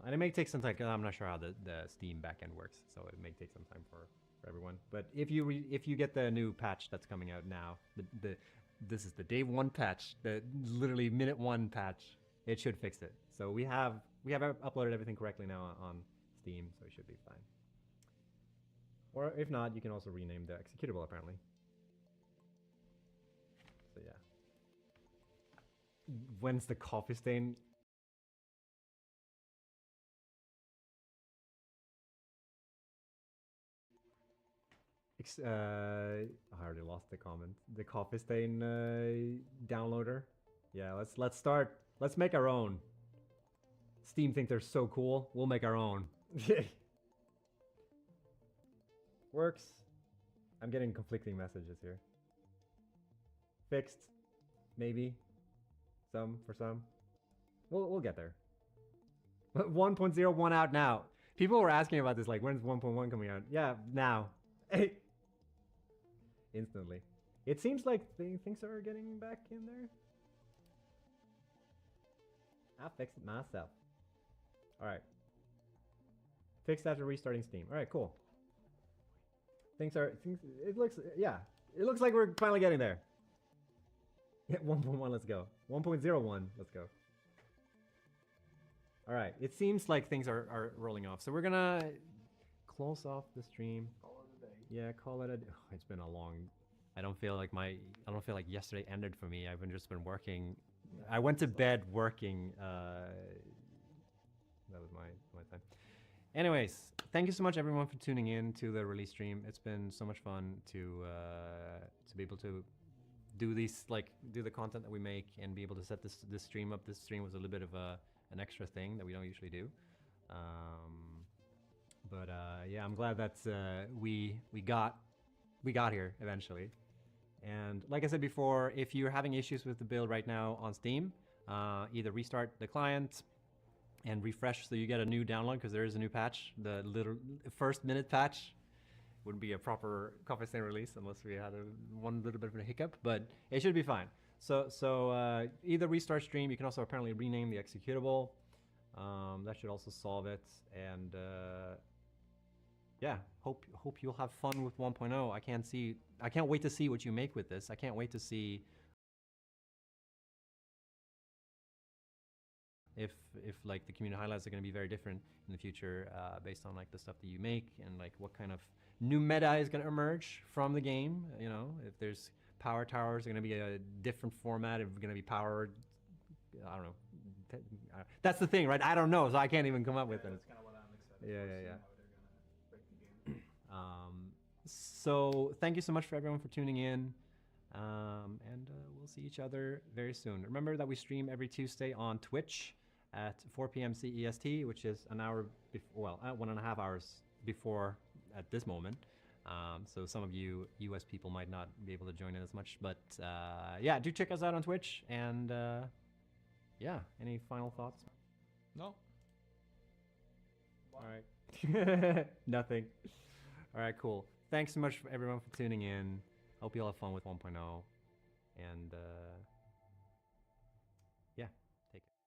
And it may take some time. I'm not sure how the Steam backend works, so it may take some time for everyone. But if you get the new patch that's coming out now, this is the day one patch, the literally minute one patch. It should fix it. So we have uploaded everything correctly now on Steam, so it should be fine. Or if not, you can also rename the executable apparently. So yeah. When's the coffee stain? I already lost the comment. The coffee stain downloader. Yeah, let's start. Let's make our own. Steam think they're so cool. We'll make our own. Works. I'm getting conflicting messages here. Fixed. maybe. For some. We'll get there. 1.01 out now. People were asking about this, like, when's 1.1 coming out? Yeah, now. Instantly. It seems like things are getting back in there. I'll fix it myself. Alright. Fixed after restarting Steam. Alright, cool. It looks like we're finally getting there. Yeah, 1.1, let's go. 1.01, let's go. Alright, it seems like things are rolling off. So we're gonna close off the stream.
Call it a day.
Yeah, call it a day. Oh, it's been a long... I don't feel like yesterday ended for me. I've just been working. I went to bed working. That was my time. Anyways, thank you so much everyone for tuning in to the release stream. It's been so much fun to be able to do the content that we make and be able to set this stream up. This stream was a little bit of an extra thing that we don't usually do. But yeah, I'm glad that we got here eventually. And like I said before, if you're having issues with the build right now on Steam, either restart the client and refresh so you get a new download, because there is a new patch. The little first minute patch wouldn't be a proper Coffee Stain release unless we had one little bit of a hiccup, but it should be fine. So either restart stream. You can also apparently rename the executable. That should also solve it. And yeah, hope you'll have fun with 1.0. I can't wait to see what you make with this. I can't wait to see if like the community highlights are going to be very different in the future based on like the stuff that you make and like what kind of new meta is going to emerge from the game. You know, if there's power towers, are going to be a different format. If it's going to be powered, I don't know. That's the thing, right? I don't know, so I can't even come up with it.
That's kind of what I'm excited
Yeah,
for.
yeah,
seeing
yeah.
How they're gonna break the game.
So thank you so much for everyone for tuning in. And we'll see each other very soon. Remember that we stream every Tuesday on Twitch at 4 p.m. CEST, which is an hour before, 1.5 hours before at this moment. So some of you US people might not be able to join in as much, but yeah, do check us out on Twitch. And yeah, any final thoughts?
No.
All right. Nothing. All right, cool. Thanks so much for everyone for tuning in. Hope you all have fun with 1.0. And yeah, take care.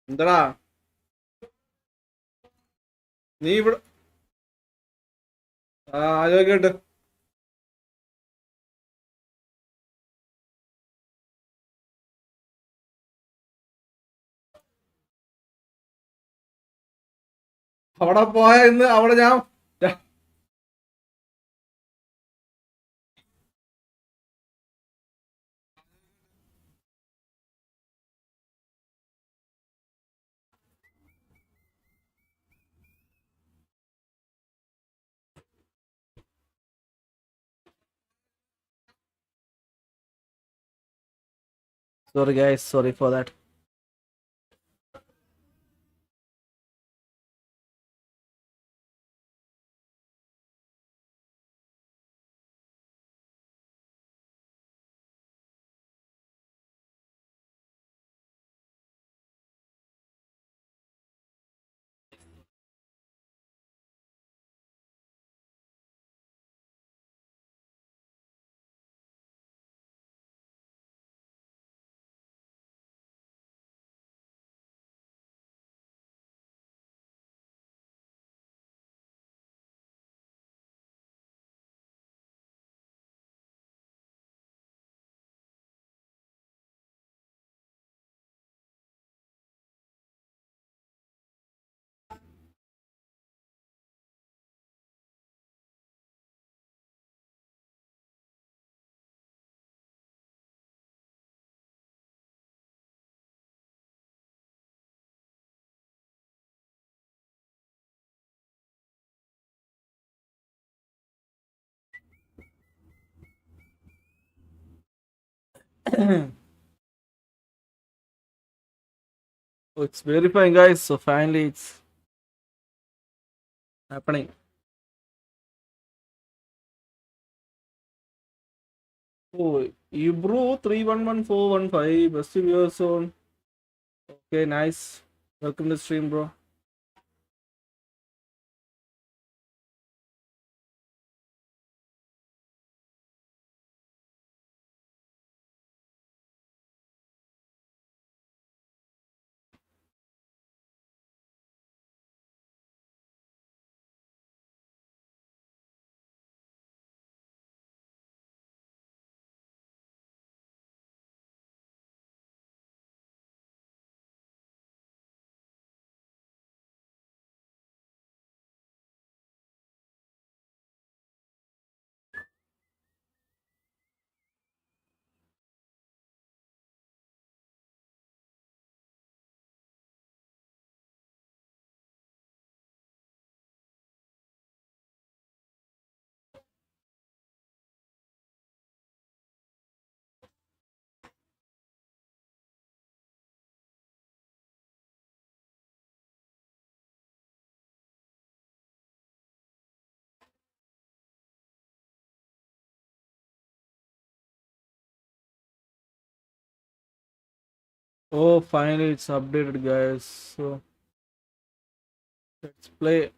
എന്താടാ നീ ഇവിടെ ആലോചിക്കട്ടെ. അവിടെ പോയ ഇന്ന് അവിടെ ഞാൻ sorry guys, sorry for that. Oh, it's verifying guys, so finally it's happening. Oh, Ebro 311415 best viewer zone. Okay, nice. Welcome to the stream, bro. Oh, finally it's updated, guys. So let's play.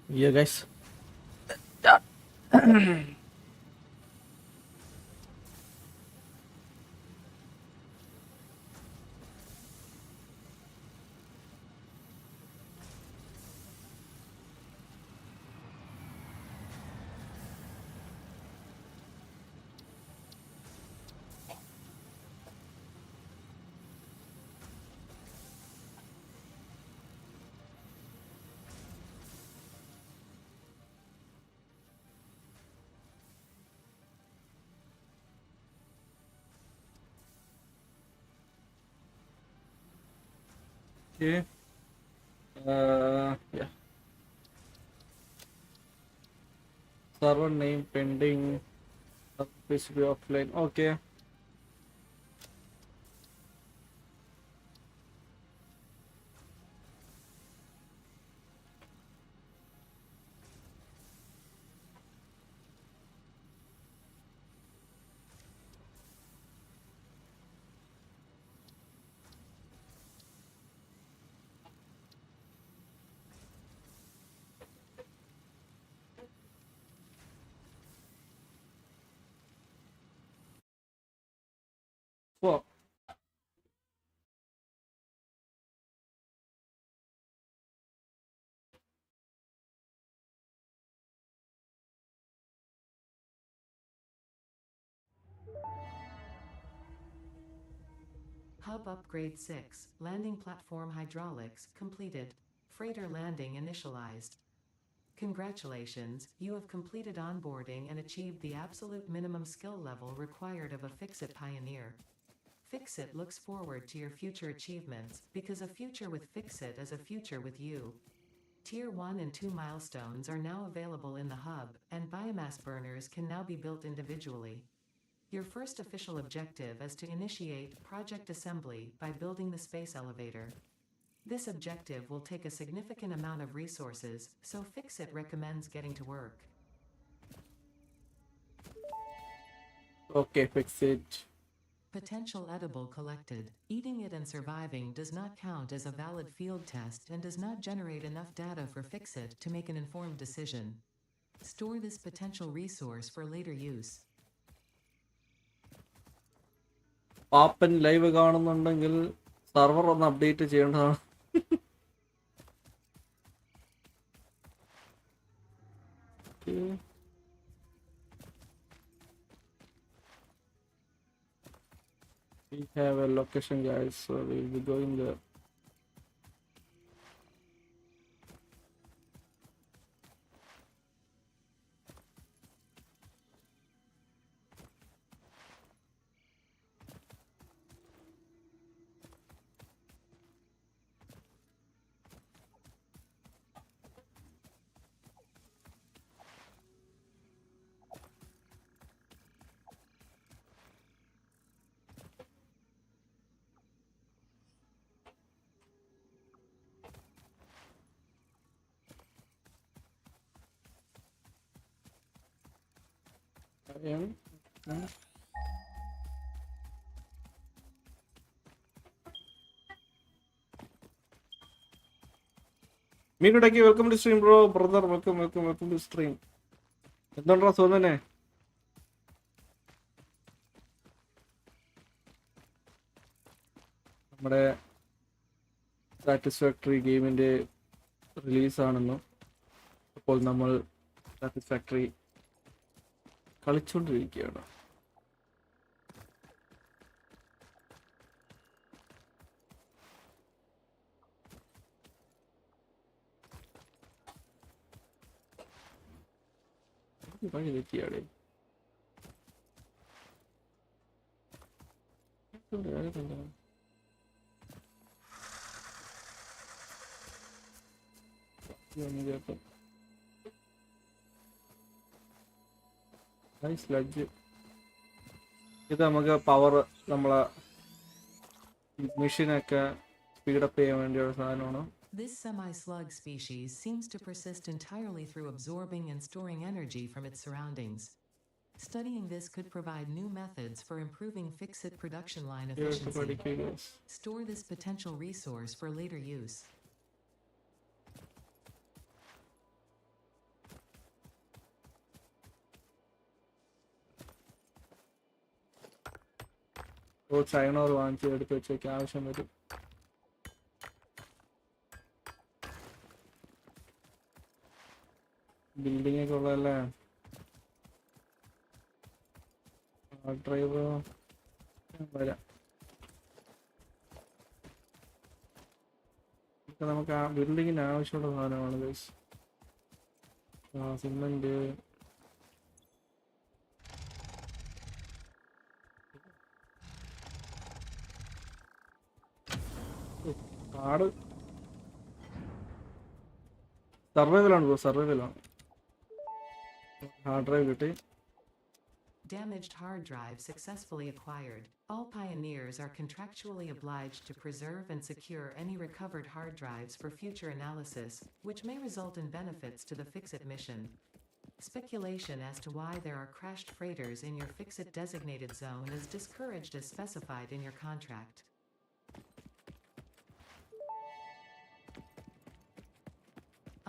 Yeah, guys. Okay. Yeah. Server name pending. Please be offline. Okay. Well,
Hub Upgrade 6, Landing Platform Hydraulics, completed. Freighter landing initialized. Congratulations, you have completed onboarding and achieved the absolute minimum skill level required of a Fixit pioneer. Fixit looks forward to your future achievements, because a future with Fixit is a future with you. Tier 1 and 2 milestones are now available in the hub, and biomass burners can now be built individually. Your first official objective is to initiate project assembly by building the space elevator. This objective will take a significant amount of resources, so Fixit recommends getting to work.
okay, fix it.
Potential edible collected. Eating it and surviving does not count as a valid field test and does not generate enough data for Fixit to make an informed decision. Store this potential resource for later use.
Pappan live കാണുന്നുണ്ടെങ്കിൽ server ഒന്ന് update ചെയ്യേണ്ടതാണ്. Okay. We have a location, guys, so we'll be going there. Mikudaki, welcome to stream, bro. Brother, welcome to stream. എന്തുണ്ടാ സോനനെ? നമ്മുടെ satisfactory ഗെയിമിന്റെ റിലീസാണെന്ന്. അപ്പോൾ നമ്മൾ satisfactory കളിച്ചുകൊണ്ടിരിക്കുകയാണ്. വഴി തെറ്റിയാടെ. Sludge ഇത് നമുക്ക് പവർ നമ്മളെ മെഷീനൊക്കെ സ്പീഡപ്പ് ചെയ്യാൻ വേണ്ടിയുള്ള സാധനമാണ്.
This semi-slug species seems to persist entirely through absorbing and storing energy from its surroundings. Studying this could provide new methods for improving Fixit production line efficiency. Store this potential resource for later use.
ചൈനോർ വാങ്ങിച്ച് എടുത്ത് വെച്ചേക്ക് ആവശ്യം വരും. Building ഒക്കെ ഉള്ളതല്ലേ. Driver വരാം. നമുക്ക് ആ ബിൽഡിങ്ങിന് ആവശ്യമുള്ള സാധനമാണ് ഗൈസ്. സിമെന്റ്, കാട് സർവൈവൽ ആണ് ബ്രോ, സർവൈവൽ ആണ്. ഹാർഡ് ഡ്രൈവ് കിട്ടി.
Damaged hard drive successfully acquired. All pioneers are contractually obliged to preserve and secure any recovered hard drives for future analysis, which may result in benefits to the Fix-It mission. Speculation as to why there are crashed freighters in your Fix-It designated zone is discouraged as specified in your contract.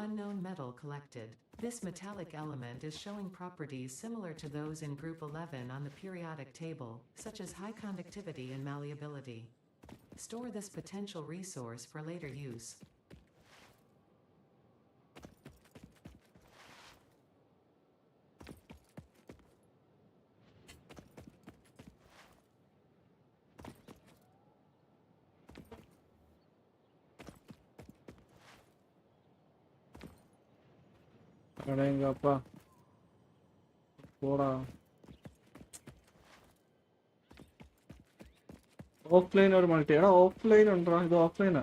Unknown metal collected. This metallic element is showing properties similar to those in Group 11 on the periodic table, such as high conductivity and malleability. Store this potential resource for later use.
അടേങ്കപ്പാ പോടാ. Offline ഒരു multi. എടാ offline ഉണ്ടോ? ഇത് ഓഫ്ലൈനാ.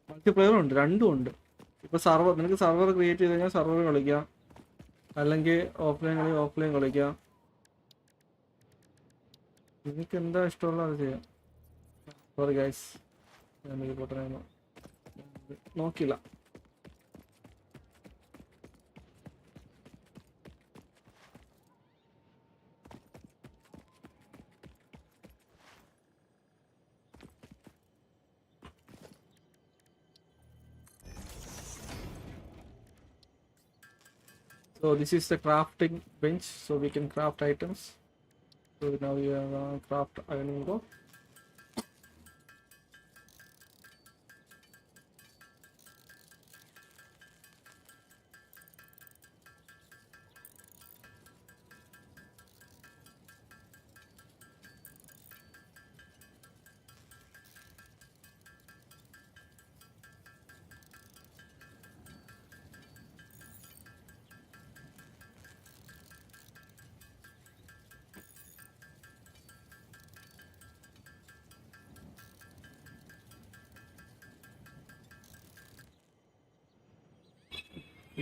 മൾട്ടിപ്ലെയറും ഉണ്ട്, രണ്ടും ഉണ്ട്. ഇപ്പൊ server, നിനക്ക് സർവർ ക്രിയേറ്റ് ചെയ്ത് കഴിഞ്ഞാൽ സർവർ കളിക്കാം, അല്ലെങ്കിൽ ഓഫ്ലൈൻ കളി ഓഫ്ലൈൻ കളിക്കാം. നിനക്ക് എന്താ ഇഷ്ടമുള്ള അത് ചെയ്യാം. സോറി ഗൈസ്, ഞാൻ പൊട്ടനെ നോക്കില്ല. So this is the crafting bench, so we can craft items. So now we have craft ironing board.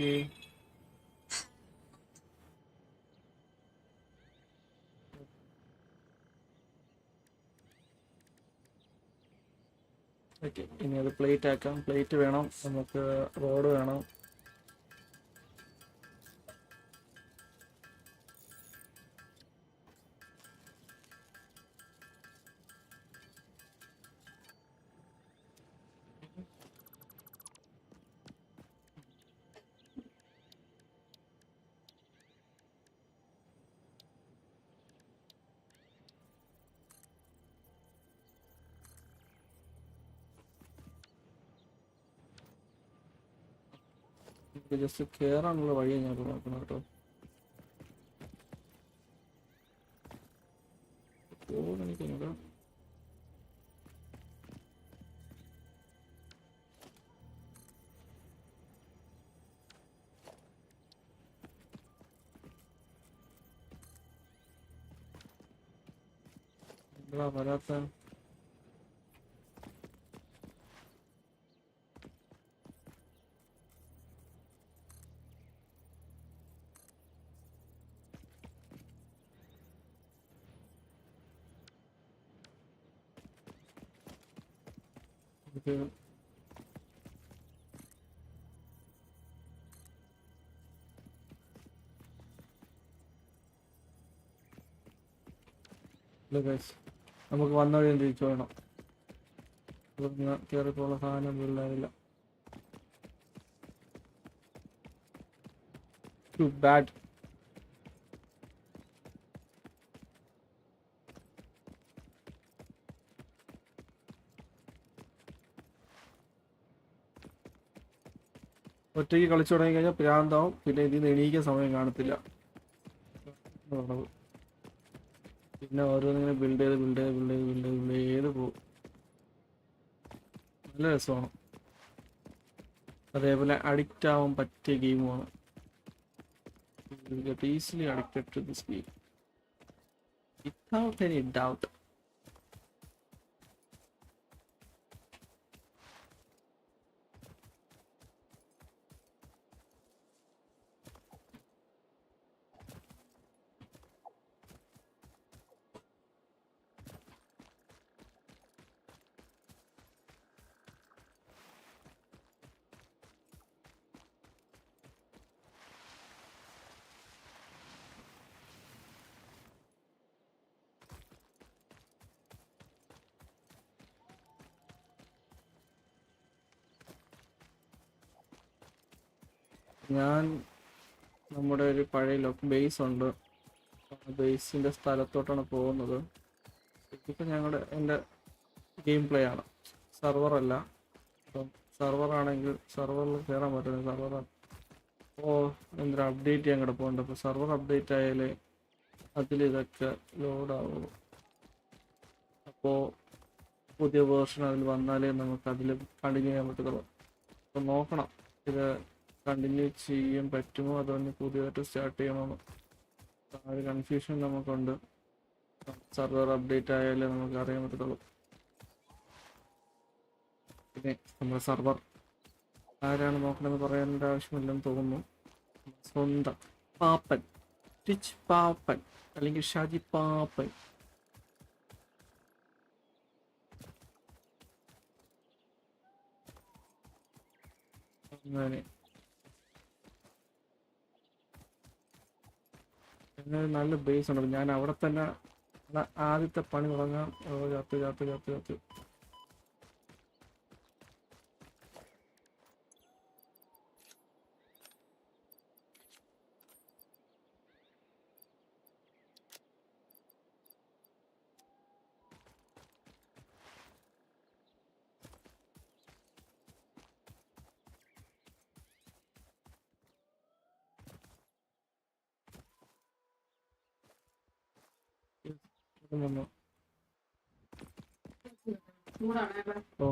Okay. Okay, ഇനി അത് പ്ലേറ്റ് ആക്കാം. പ്ലേറ്റ് വേണം നമുക്ക്, റോഡ് വേണം. ജസ്റ്റ് കയറാനുള്ള വഴി ഞാൻ നോക്കണം കേട്ടോ. എനിക്കുണ്ട്. എന്താ വരാത്ത? Okay. നമുക്ക് വന്ന വഴി തിരിച്ചു വേണം. കയറിപ്പോള്ള സാധനം പിള്ളേരില്ല. Too bad. ഒറ്റയ്ക്ക് കളിച്ചു തുടങ്ങി കഴിഞ്ഞാൽ പ്രാന്താവും, പിന്നെ ഇതിൽ നിന്ന് എണീക്കാൻ സമയം കാണത്തില്ല. പിന്നെ ഓരോന്നിങ്ങനെ ബിൽഡ് ചെയ്ത് പോകും. നല്ല രസമാണ്. അതേപോലെ അഡിക്റ്റ് ആവാൻ പറ്റിയ ഗെയിമുമാണ്. Easily addicted to this game without any doubt. ഞാൻ നമ്മുടെ ഒരു പഴയ ബേസ് ഉണ്ട്, ബേസിൻ്റെ സ്ഥലത്തോട്ടാണ് പോകുന്നത്. ഇപ്പം എൻ്റെ ഗെയിം പ്ലേ ആണ്, സെർവറല്ല. അപ്പം സെർവറാണെങ്കിൽ സെർവറിൽ കയറാൻ പറ്റുന്നത് സെർവർ എന്തൊരു അപ്ഡേറ്റ് ചെയ്യാൻ കിടപ്പുണ്ട്. അപ്പോൾ സെർവർ അപ്ഡേറ്റ് ആയാലേ അതിലിതൊക്കെ ലോഡാവുള്ളൂ. അപ്പോൾ പുതിയ വേർഷൻ അതിൽ വന്നാലേ നമുക്ക് അതിൽ കണ്ടിന്യൂ ചെയ്യാൻ പറ്റത്തുള്ളൂ. അപ്പോൾ നോക്കണം ഇത് കണ്ടിന്യൂ ചെയ്യാൻ പറ്റുമോ അതോ പുതിയതായിട്ട് സ്റ്റാർട്ട് ചെയ്യണമെന്ന്. ആ ഒരു കൺഫ്യൂഷൻ നമുക്കുണ്ട്. സെർവർ അപ്ഡേറ്റ് ആയാലേ നമുക്ക് അറിയാൻ പറ്റത്തുള്ളൂ. പിന്നെ നമ്മുടെ സെർവർ ആരാണ് നോക്കണമെന്ന് പറയാനുള്ള ആവശ്യമില്ലെന്ന് തോന്നുന്നു. സ്വന്തം പാപ്പൻ, റിച്ച് പാപ്പൻ അല്ലെങ്കിൽ ഷാജി പാപ്പൻ. അങ്ങനെ നല്ല ബേസ് ഉണ്ട്. ഞാൻ അവിടെ തന്നെ ആദ്യത്തെ പണി തുടങ്ങാം. ചത്ത് വന്നു. ഓ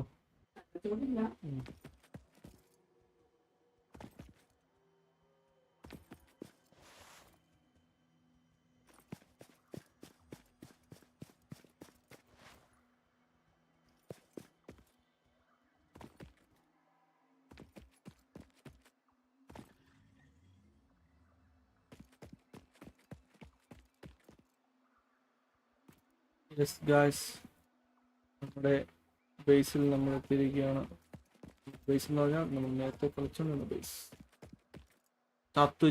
യെസ് ഗായ്സ്, നമ്മുടെ ബേസിൽ നമ്മൾ എത്തിയിരിക്കുകയാണ്. ബേസ് എന്ന് പറഞ്ഞാൽ നമ്മൾ നേരത്തെ കളിച്ചുകൊണ്ടിരുന്ന ബേസ്. ചത്ത്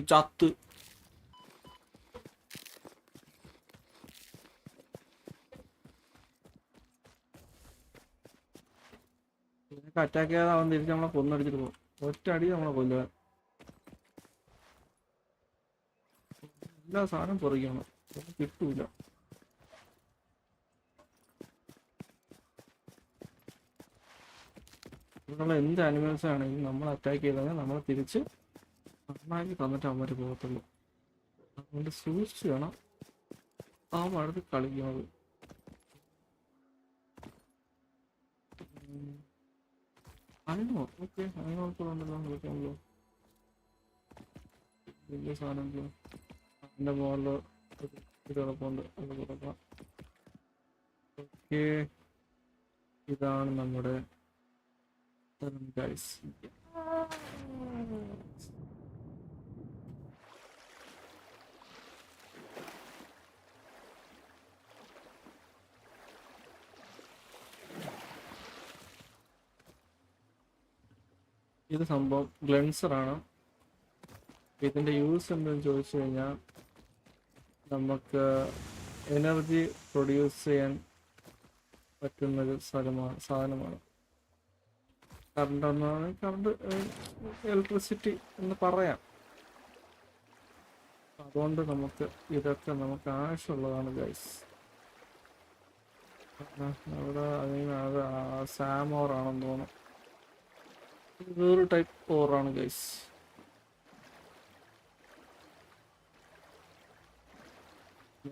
ഇതിനൊക്കെ അറ്റാക്ക് ചെയ്യാതെ അവൻ തിരിച്ച് നമ്മളെ കൊന്നടിച്ചിട്ട് പോകും. ഒറ്റ അടി നമ്മളെ കൊല്ലുക. എല്ലാ സാധനം പൊറിക്കണം, കിട്ടൂല. ഇവിടെയുള്ള എന്ത് ആനിമൽസ് ആണെങ്കിലും നമ്മൾ അറ്റാക്ക് ചെയ്താൽ നമ്മൾ തിരിച്ച് നന്നാക്കി തന്നിട്ട് അവന്മാർ പോകത്തുള്ളൂ. അതുകൊണ്ട് സൂക്ഷിച്ച് വേണം ആ അടുത്ത് കളിക്കുന്നത്. അതിനോ ഓക്കെ, അതിനോർക്കുന്നുണ്ടല്ലോ കളിക്കാമല്ലോ. വലിയ സാധനം അതിൻ്റെ മുകളിൽ ഇത് കിടപ്പുണ്ട്, അത് കിടക്കാം. ഓക്കെ, ഇതാണ് നമ്മുടെ guys. ഇത് സംഭവം ഗ്ലെൻസറാണ്. ഇതിൻ്റെ യൂസ് എന്തെന്ന് ചോദിച്ചു കഴിഞ്ഞാൽ നമുക്ക് എനർജി പ്രൊഡ്യൂസ് ചെയ്യാൻ പറ്റുന്നൊരു സാധനമാണ്. കറണ്ട് ഇലക്ട്രിസിറ്റി എന്ന് പറയാം. അതുകൊണ്ട് ഇതൊക്കെ നമുക്ക് ആവശ്യമുള്ളതാണ് ഗൈസ്. അവിടെ അത് സാം ഓറാണെന്ന് തോന്നുന്നു. വേറൊരു ടൈപ്പ് ഓറാണ് ഗൈസ്.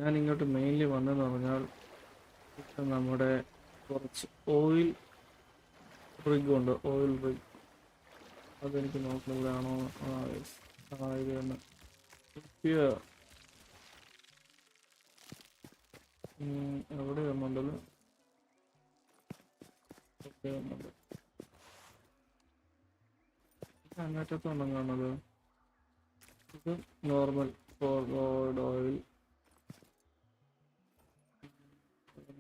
ഞാൻ ഇങ്ങോട്ട് മെയിൻലി വന്നതെന്ന് പറഞ്ഞാൽ നമ്മുടെ കുറച്ച് ഓയിൽ റിഗുണ്ട്, ഓയിൽ റിഗ്. അതെനിക്ക് നോക്കുന്നതാണോ? ഇത് തന്നെ എവിടെ വന്നുണ്ടല്ലോ. അങ്ങേറ്റത്തുണ്ടെന്ന് കാണുന്നത്. ഇത് നോർമൽ ഫോർവേഡ് ഓയിൽ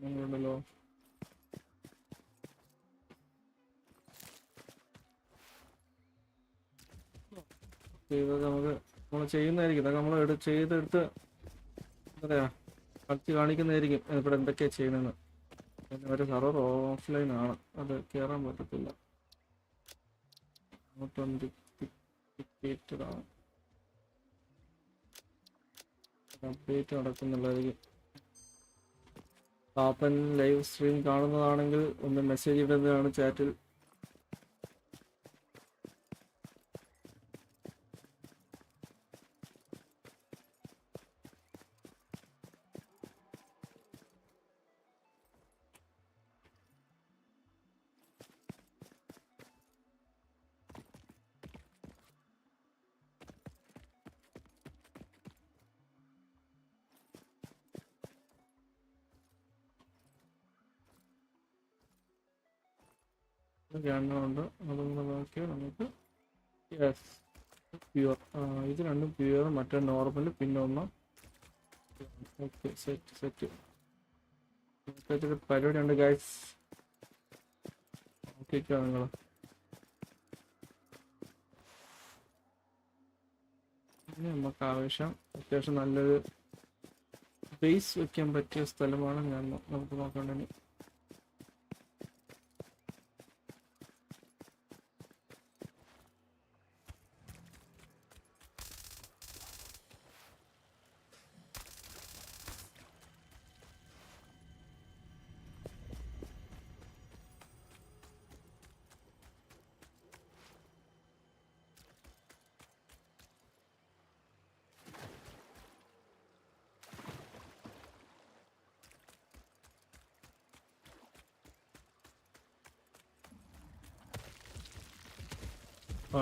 ഉണ്ടല്ലോ. ഇതൊക്കെ നമ്മൾ ചെയ്യുന്നതായിരിക്കും. ഇതൊക്കെ നമ്മൾ ചെയ്തെടുത്ത് എന്താ പറയുക കളിച്ച് കാണിക്കുന്നതായിരിക്കും ഇവിടെ എന്തൊക്കെയാണ് ചെയ്യുന്നതെന്ന്. പിന്നെ ഒരു സെർവർ ഓഫ്ലൈൻ ആണ്, അത് കയറാൻ പറ്റത്തില്ല. അപ്ഡേറ്റ് നടക്കുന്നുള്ളതായിരിക്കും. പാപ്പൻ ലൈവ് സ്ട്രീം കാണുന്നതാണെങ്കിൽ ഒന്ന് മെസ്സേജ് ഇടുന്നതാണ് ചാറ്റിൽ. രണ്ടുമുണ്ട്, അതുകൊണ്ട് നോക്കിയാൽ നമുക്ക് യെസ് പ്യുവർ, ഇത് രണ്ടും പ്യുവർ, മറ്റേ നോർമൽ, പിന്നെ ഒന്ന് ഓക്കെ സെറ്റ്. പരിപാടി ഉണ്ട് ഗൈസ്, നോക്കിക്കോ നിങ്ങൾ. പിന്നെ നമുക്ക് അത്യാവശ്യം നല്ലൊരു ബേസ് വെക്കാൻ പറ്റിയ സ്ഥലമാണ് നമുക്ക് നോക്കേണ്ടത്.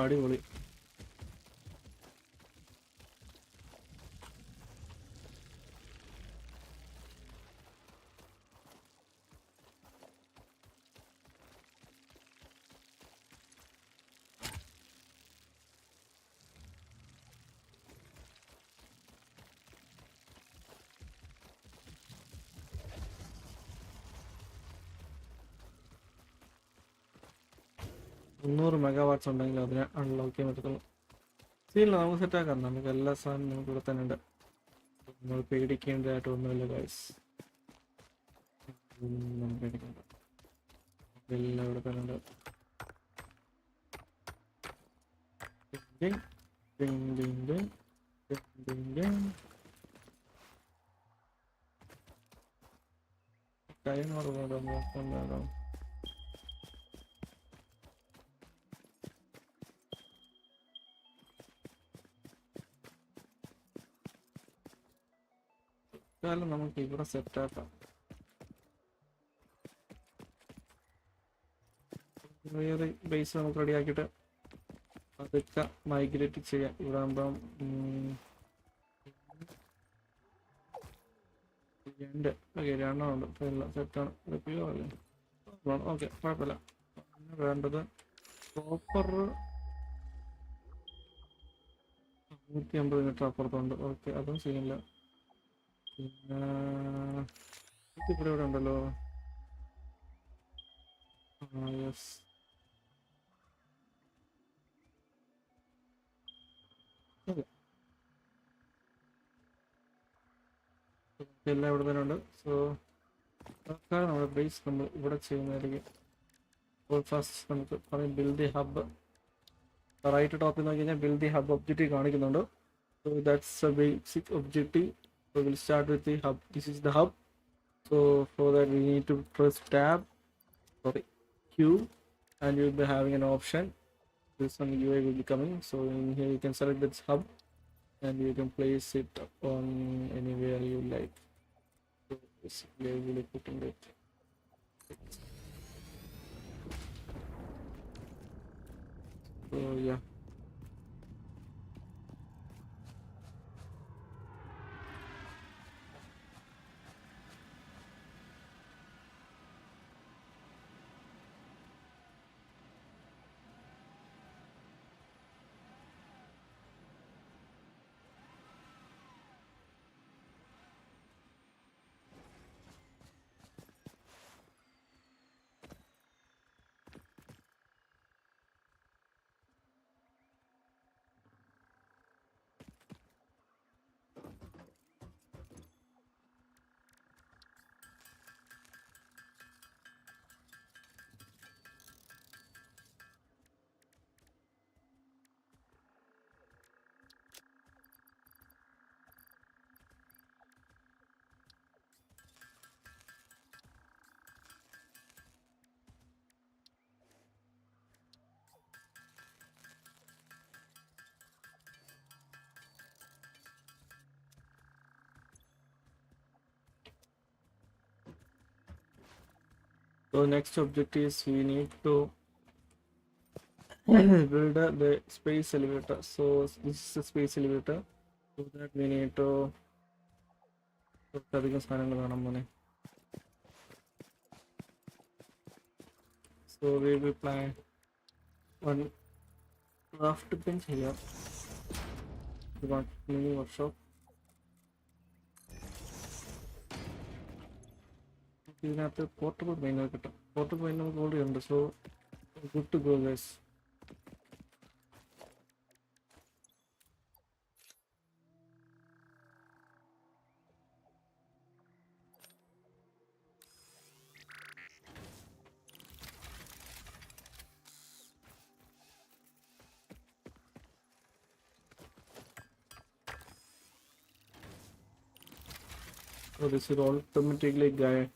അടിപൊളി. മെഗാവാട്ട്സ് ഉണ്ടെങ്കിൽ അതിനെ അൺലോക്ക് ചെയ്യാൻ പറ്റത്തുള്ളൂ. സീനില്ല, നമുക്ക് സെറ്റാക്കാം. നമുക്ക് എല്ലാ സാധനവും നമുക്ക് ഇവിടെ തന്നെ ഉണ്ട്. നമ്മൾ പേടിക്കേണ്ടതായിട്ടൊന്നുമില്ല ഗൈസ്, ഒന്നും പേടിക്കണ്ട, എല്ലാം ഇവിടെ തന്നെ ഉണ്ട്. ടൈം നോക്കാം. നമുക്ക് ഇവിടെ സെറ്റാക്കാം. വേറെ ബേസ് നമുക്ക് റെഡി ആക്കിയിട്ട് അതൊക്കെ മൈഗ്രേറ്റ് ചെയ്യാം. ഇവിടെ ആകുമ്പം രണ്ടെണ്ണമുണ്ട്, സെറ്റാണ്. ഓക്കെ, കുഴപ്പമില്ല. വേണ്ടത് പ്രോപ്പർ 150 മീറ്റർ അപ്പുറത്തുണ്ട്. ഓക്കെ, അതും ചെയ്യില്ല. പിന്നെ ഇവിടെ ഉണ്ടല്ലോ. യെസ്, എല്ലാം ഇവിടെ തന്നെ ഉണ്ട്. സോ നമ്മുടെ ബേസ് നമ്മൾ ഇവിടെ ചെയ്യുന്നതായിരിക്കും. ഫസ്റ്റ് നമുക്ക് പറയും ബിൽഡ് ദി ഹബ്. റൈറ്റ് ടോപ്പിൽ നോക്കി കഴിഞ്ഞാൽ ബിൽഡ് ദി ഹബ് ഒബ്ജക്റ്റീവ് കാണിക്കുന്നുണ്ട്. So that's A basic objective. So we'll start with the hub. This is the hub. So for that we need to press Q, and you'll be having an option. This one UI will be coming. So in here you can select this hub, and you can place it on anywhere you like. So basically I will be putting it. So yeah. So next objective is we need to build the space elevator. So this is a space elevator. So that we need to so we will plan one raft bench here. We want mini workshop. ഇതിനകത്ത് portable miner കിട്ടും. Portable miner already ഉണ്ട്. So good to go guys. So this is automatically grind.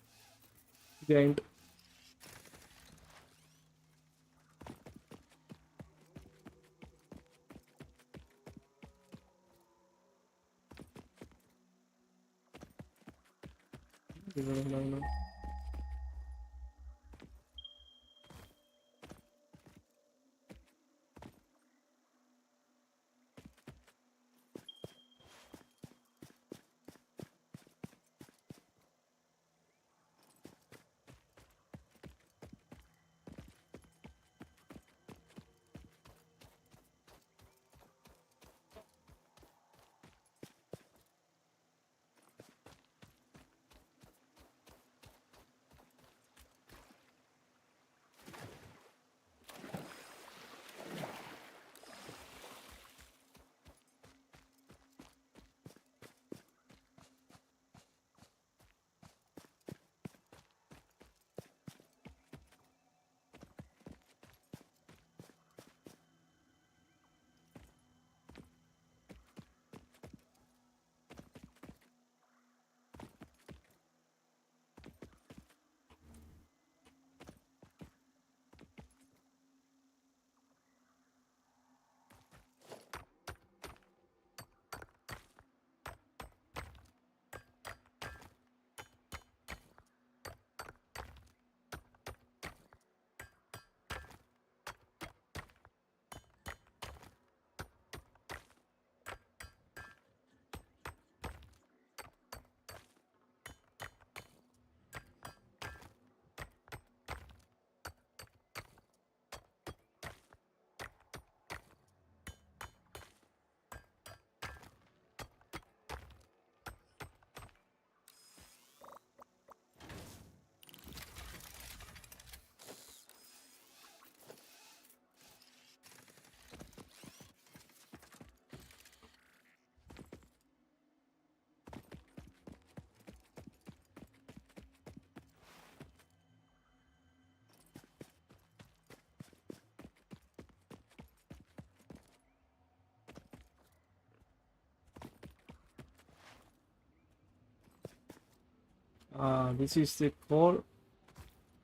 This is the core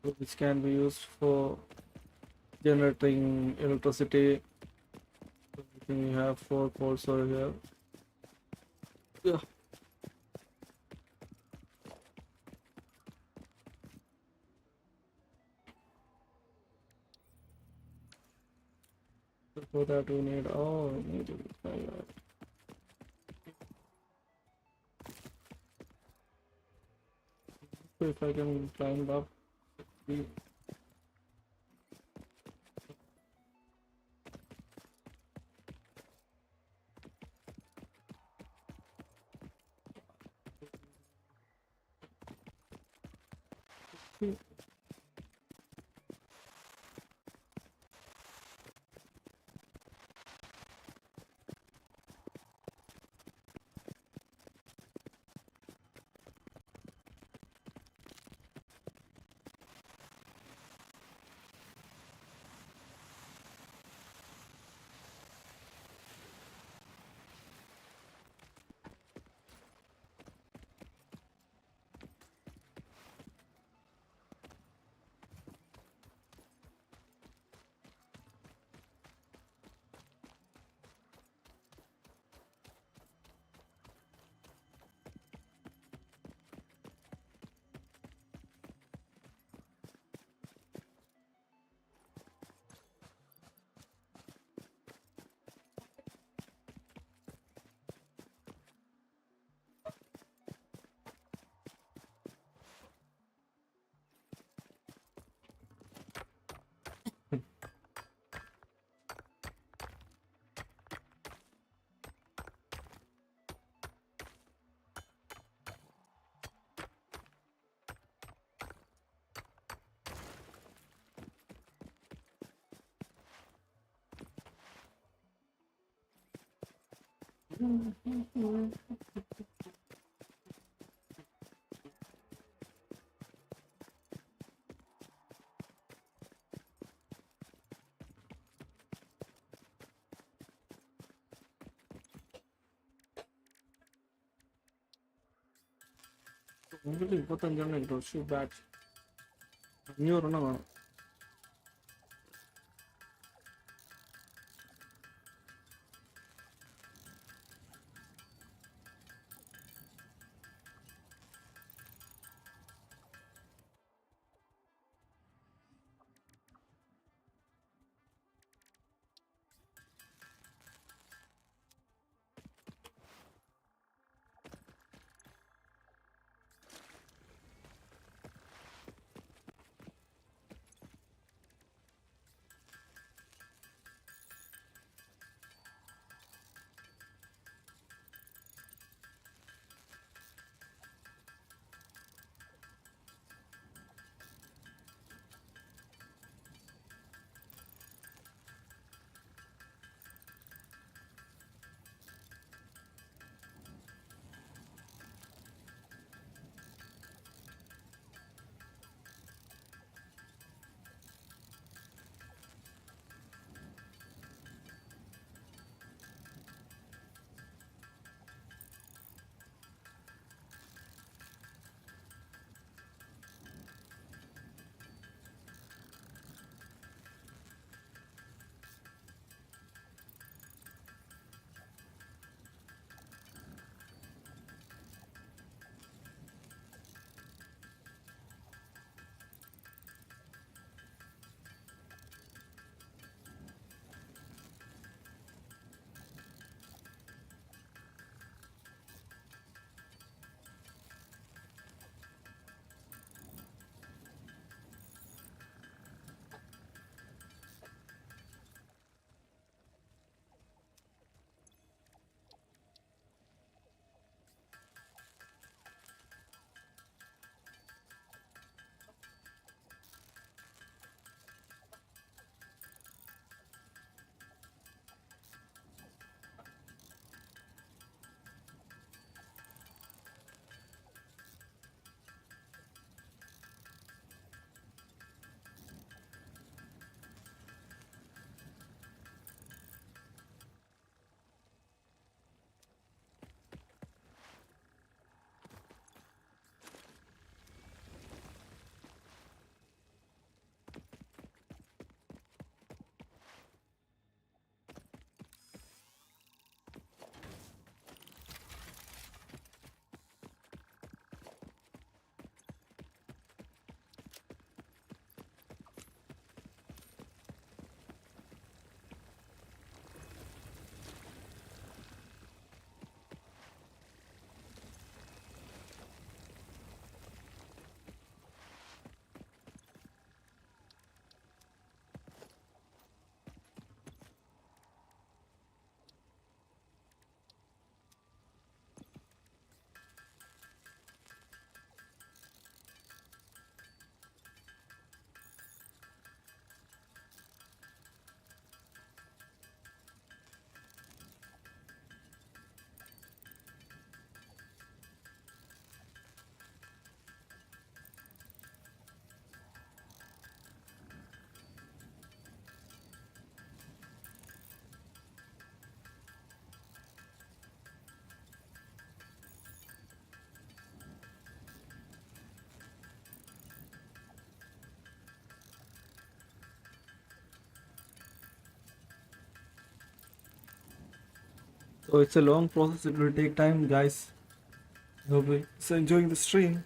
which can be used for generating electricity. We have 4 cores over here. Yeah. For that we need if I can climb up. 25 കിട്ടും shoe bat 500 വേണം. So it's a long process, it will take time, guys. Hope it's enjoying the stream.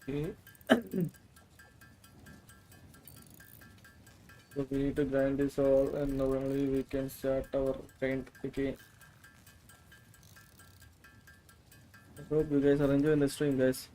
Okay. So we need to grind this all, and now only we can start our grind again. I hope you guys are enjoying the stream, guys.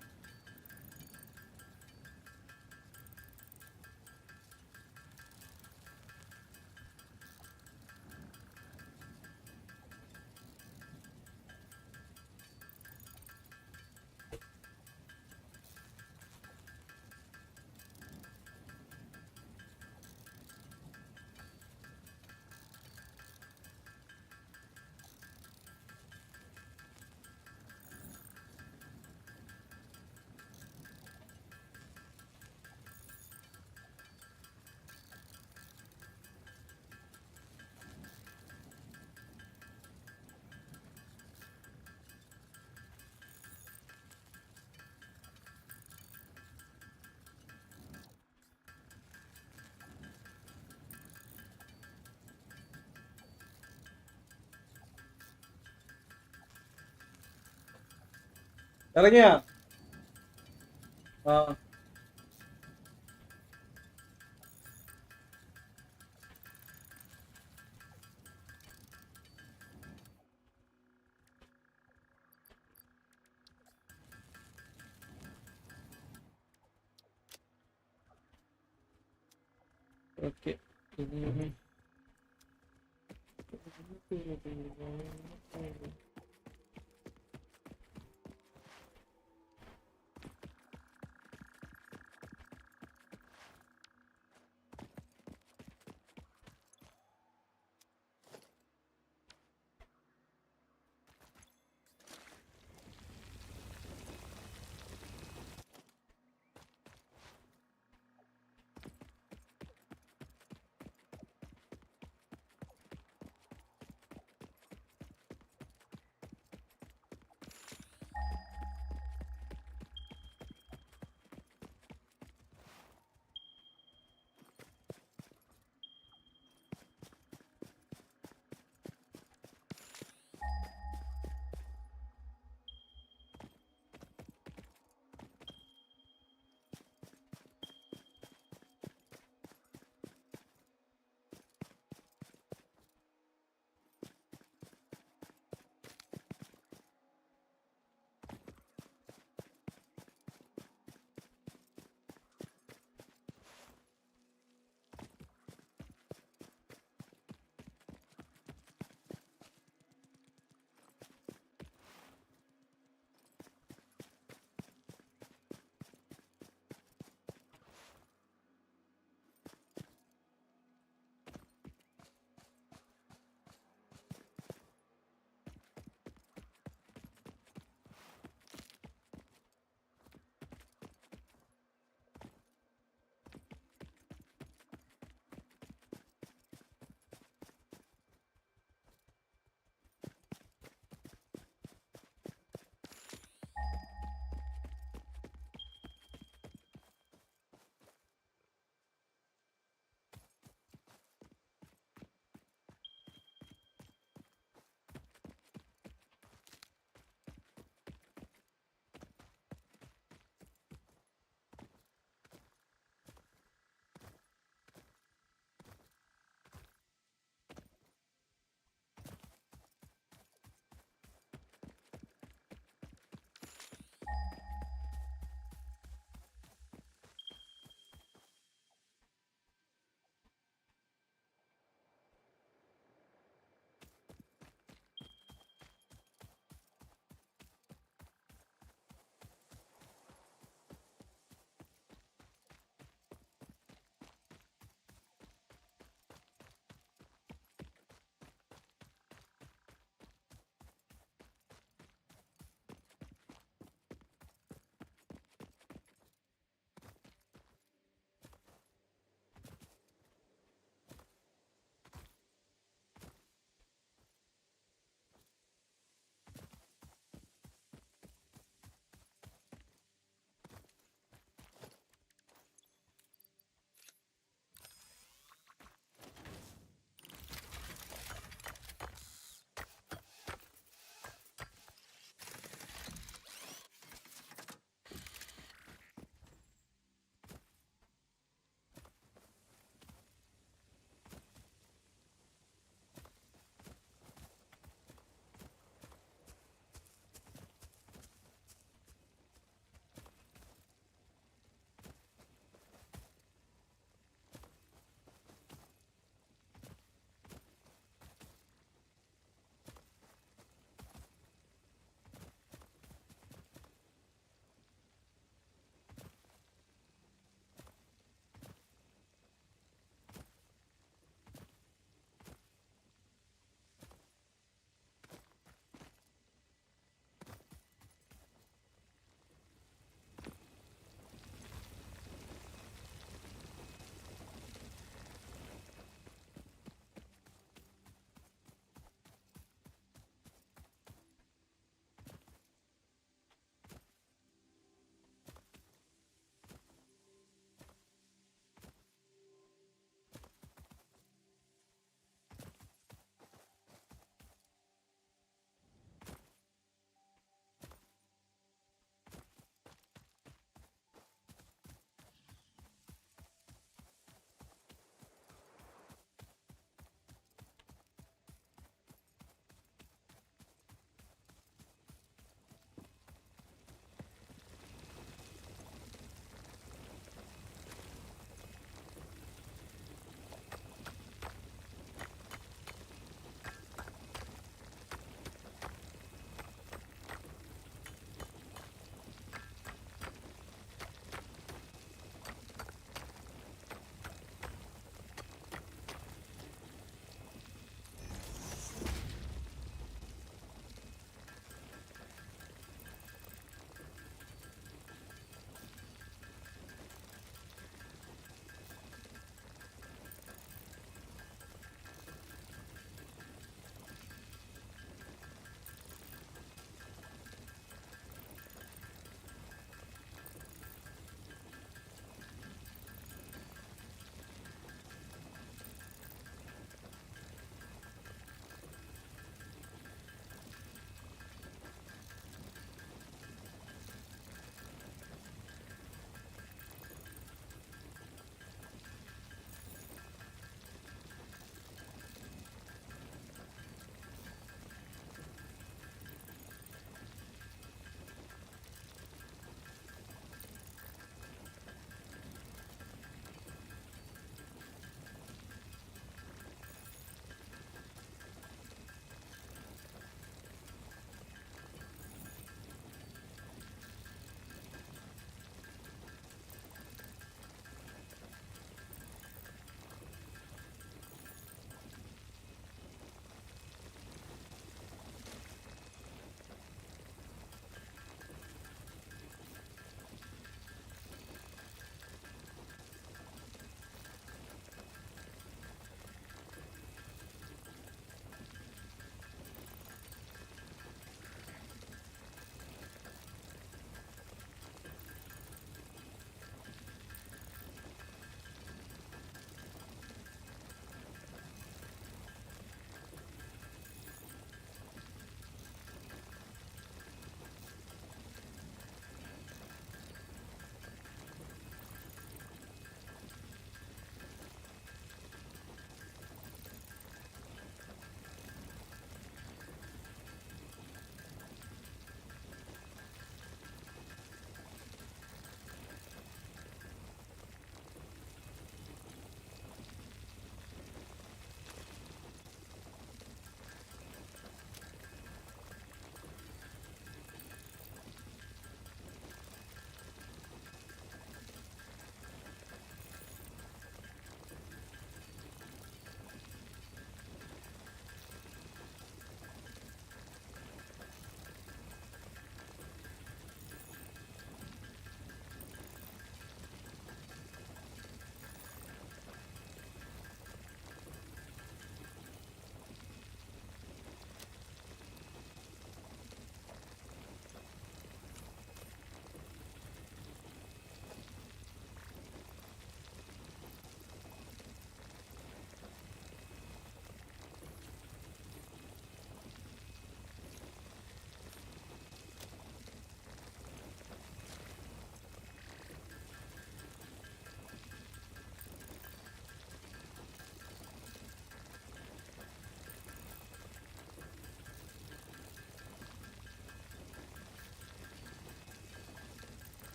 ഇറങ്ങിയാ ആ okay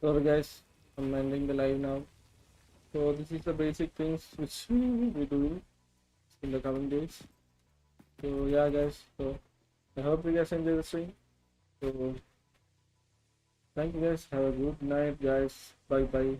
Sorry guys, I'm ending the live now. So this is the basic things which we do in the coming days. So yeah guys, so I hope you guys enjoy the stream. So thank you guys, have a good night guys, bye bye.